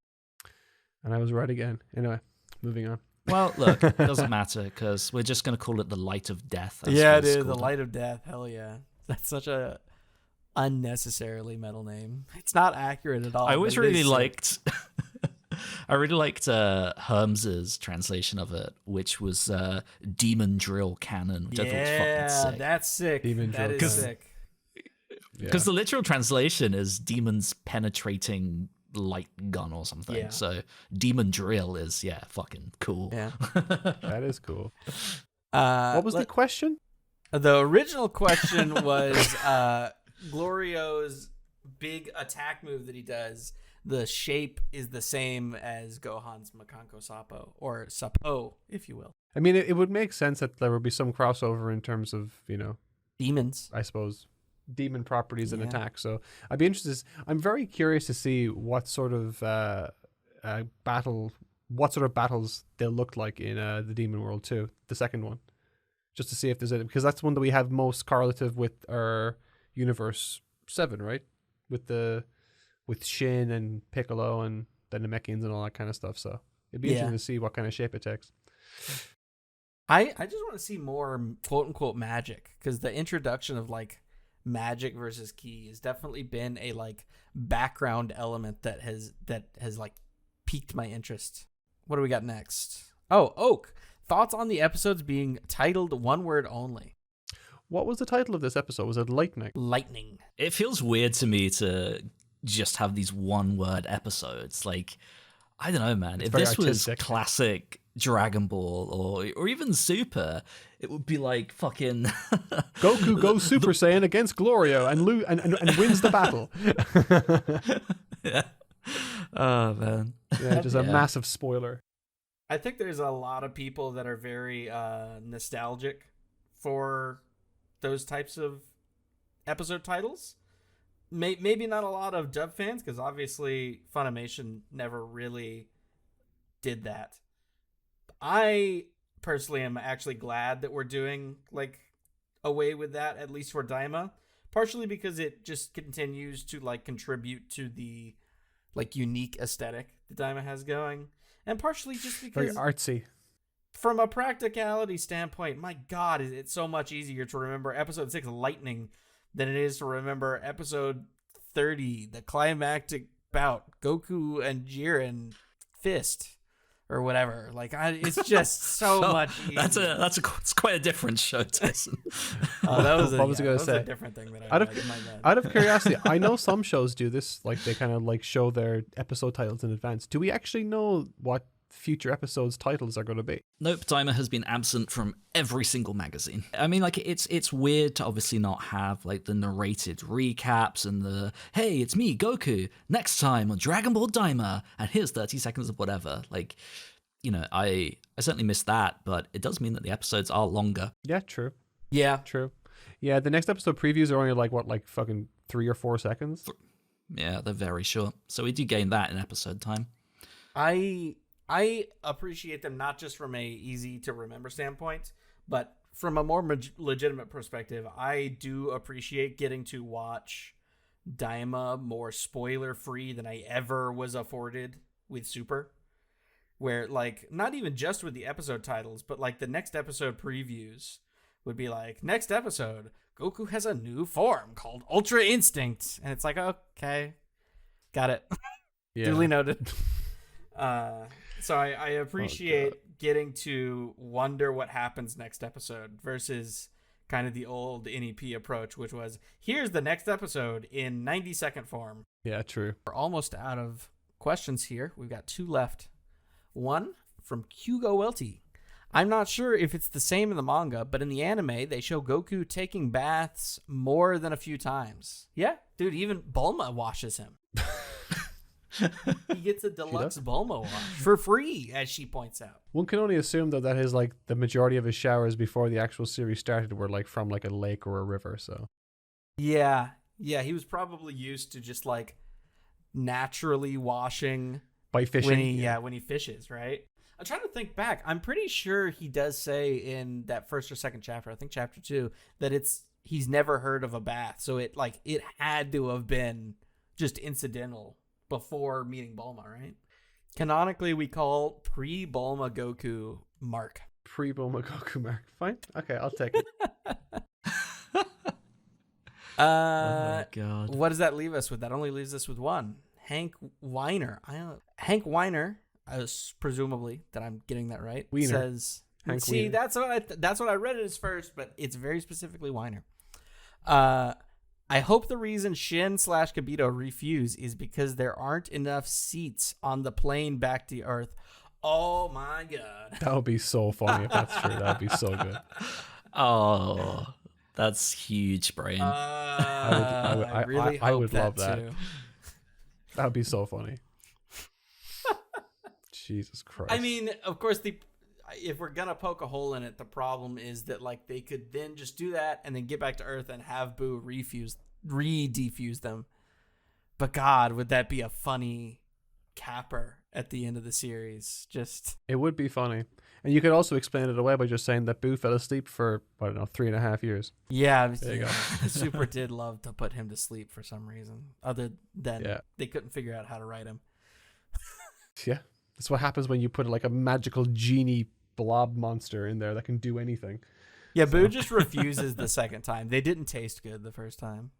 And I was right again. Anyway, moving on. Well, look, it doesn't matter because we're just going to call it the Light of Death. Yeah, dude, the Light of Death. Hell yeah, that's such a unnecessarily metal name. It's not accurate at all. I always really liked. I really liked Herms's translation of it, which was Demon Drill Cannon, which I thought was fucking sick. That's sick. That is sick. Because the literal translation is demons penetrating light gun or something. Yeah. So Demon Drill is, fucking cool. Yeah. That is cool. What was the question? The original question was Glorio's big attack move that he does, the shape is the same as Gohan's Makanko Sapo, or Sapo, if you will. I mean, it would make sense that there would be some crossover in terms of, Demons. I suppose, demon properties and attacks. So I'd be interested. I'm very curious to see what sort of battles they'll look like in the Demon World 2, the second one, just to see if there's any, because that's one that we have most correlative with our Universe 7, right? With Shin and Piccolo and the Namekians and all that kind of stuff. So it'd be interesting to see what kind of shape it takes. I just want to see more quote unquote magic, because the introduction of like magic versus ki has definitely been a like background element that has like piqued my interest. What do we got next? Oh, Oak. Thoughts on the episodes being titled one word only? What was the title of this episode? Was it Lightning? Lightning. It feels weird to me to just have these one-word episodes. Like, I don't know, man. If this was classic Dragon Ball or even Super, it would be like fucking Goku goes Super Saiyan against Glorio and wins the battle. Yeah. Oh man. Yeah, just a massive spoiler. I think there's a lot of people that are very nostalgic for those types of episode titles. Maybe not a lot of dub fans, because obviously Funimation never really did that. I personally am actually glad that we're doing like away with that, at least for Daima, partially because it just continues to like contribute to the like unique aesthetic that Daima has going, and partially just because very artsy. From a practicality standpoint, my God, it's so much easier to remember episode 6 Lightning than it is to remember episode 30, the climactic bout, Goku and Jiren fist or whatever. Like, it's just so much easier. It's quite a different show, Tyson. That was a different thing that I read in my head. Out of curiosity, I know some shows do this, like they kind of like show their episode titles in advance. Do we actually know what future episodes titles are going to be? Nope, Daima has been absent from every single magazine. I mean, like, it's weird to obviously not have like the narrated recaps and the, hey, it's me, Goku, next time on Dragon Ball Daima, and here's 30 seconds of whatever. Like, I certainly miss that, but it does mean that the episodes are longer. Yeah, true. Yeah. True. Yeah, the next episode previews are only like fucking 3 or 4 seconds. Yeah, they're very short. So we do gain that in episode time. I appreciate them not just from a easy to remember standpoint, but from a more legitimate perspective. I do appreciate getting to watch Daima more spoiler free than I ever was afforded with Super, where like not even just with the episode titles, but like the next episode previews would be like, next episode, Goku has a new form called Ultra Instinct, and it's like, okay, got it. Yeah. Duly noted. So I appreciate getting to wonder what happens next episode versus kind of the old NEP approach, which was, here's the next episode in 90-second form. Yeah, true. We're almost out of questions here. We've got 2 left. One from Hugo Welty. I'm not sure if it's the same in the manga, but in the anime, they show Goku taking baths more than a few times. Yeah, dude, even Bulma washes him. He gets a deluxe Bulma wash for free, as she points out. One can only assume though that his like the majority of his showers before the actual series started were like from like a lake or a river. So yeah, he was probably used to just like naturally washing by fishing. When he fishes, right? I'm trying to think back. I'm pretty sure he does say in that first or second chapter, I think chapter 2, that he's never heard of a bath. So it had to have been just incidental before meeting Bulma, right? Canonically, we call pre-Bulma Goku Mark. Pre-Bulma Goku Mark. Fine. Okay, I'll take it. Oh my God. What does that leave us with? That only leaves us with one. Hank Weiner. Hank Weiner, presumably that I'm getting that right. Wiener. Says, Hank see, Wiener. that's what I read it as first, but it's very specifically Weiner. I hope the reason Shin/Kibito refuse is because there aren't enough seats on the plane back to Earth. Oh my God. That would be so funny if that's true. That would be so good. Oh, That's huge, brain. I really I hope would love that. too. That would be so funny. Jesus Christ. I mean, of course, if we're gonna poke a hole in it, the problem is that like they could then just do that and then get back to Earth and have Boo re-defuse them. But God, would that be a funny capper at the end of the series? It would be funny. And you could also explain it away by just saying that Boo fell asleep for, I don't know, 3.5 years. Yeah, There you go. Super did love to put him to sleep for some reason, other than they couldn't figure out how to write him. Yeah. That's what happens when you put like a magical genie blob monster in there that can do anything. Yeah, Boo just refuses the second time. They didn't taste good the first time.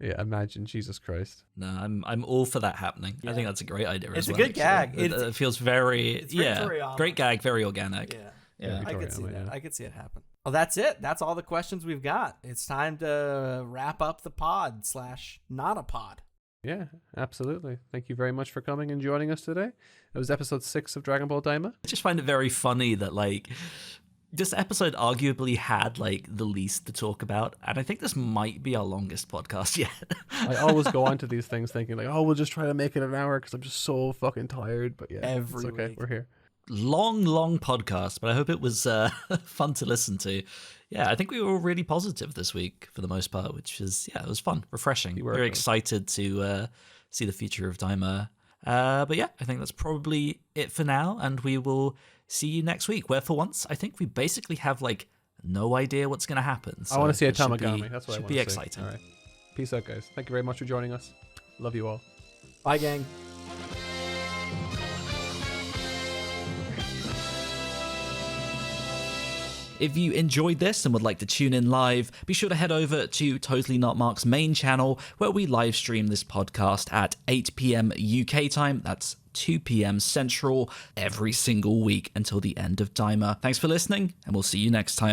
Yeah, imagine, Jesus Christ. No, I'm all for that happening. Yeah. I think that's a great idea. It's as a well, good gag. It feels very Toriyama. great gag, very organic. Yeah, I could Toriyama, see that. yeah. I could see it happen. Well, that's it. That's all the questions we've got. It's time to wrap up the pod / not a pod. Yeah, absolutely. Thank you very much for coming and joining us today. It was episode 6 of Dragon Ball Daima. I just find it very funny that like this episode arguably had like the least to talk about, and I think this might be our longest podcast yet. I always go on to these things thinking like, oh, we'll just try to make it an hour because I'm just so fucking tired. But yeah, Every it's okay. week. We're here. Long podcast, but I hope it was fun to listen to. Yeah, I think we were really positive this week for the most part, which is, it was fun, refreshing. You were, Very though. excited to see the future of Daima. But yeah, I think that's probably it for now, and we will see you next week, where for once, I think we basically have like no idea what's going to happen. I want to see a it should Tamagami. be- That's what I should want be to exciting. All right. Peace out, guys. Thank you very much for joining us. Love you all. Bye, gang. If you enjoyed this and would like to tune in live, be sure to head over to Totally Not Mark's main channel, where we live stream this podcast at 8 p.m. UK time. That's 2 p.m. Central every single week until the end of Daima. Thanks for listening, and we'll see you next time.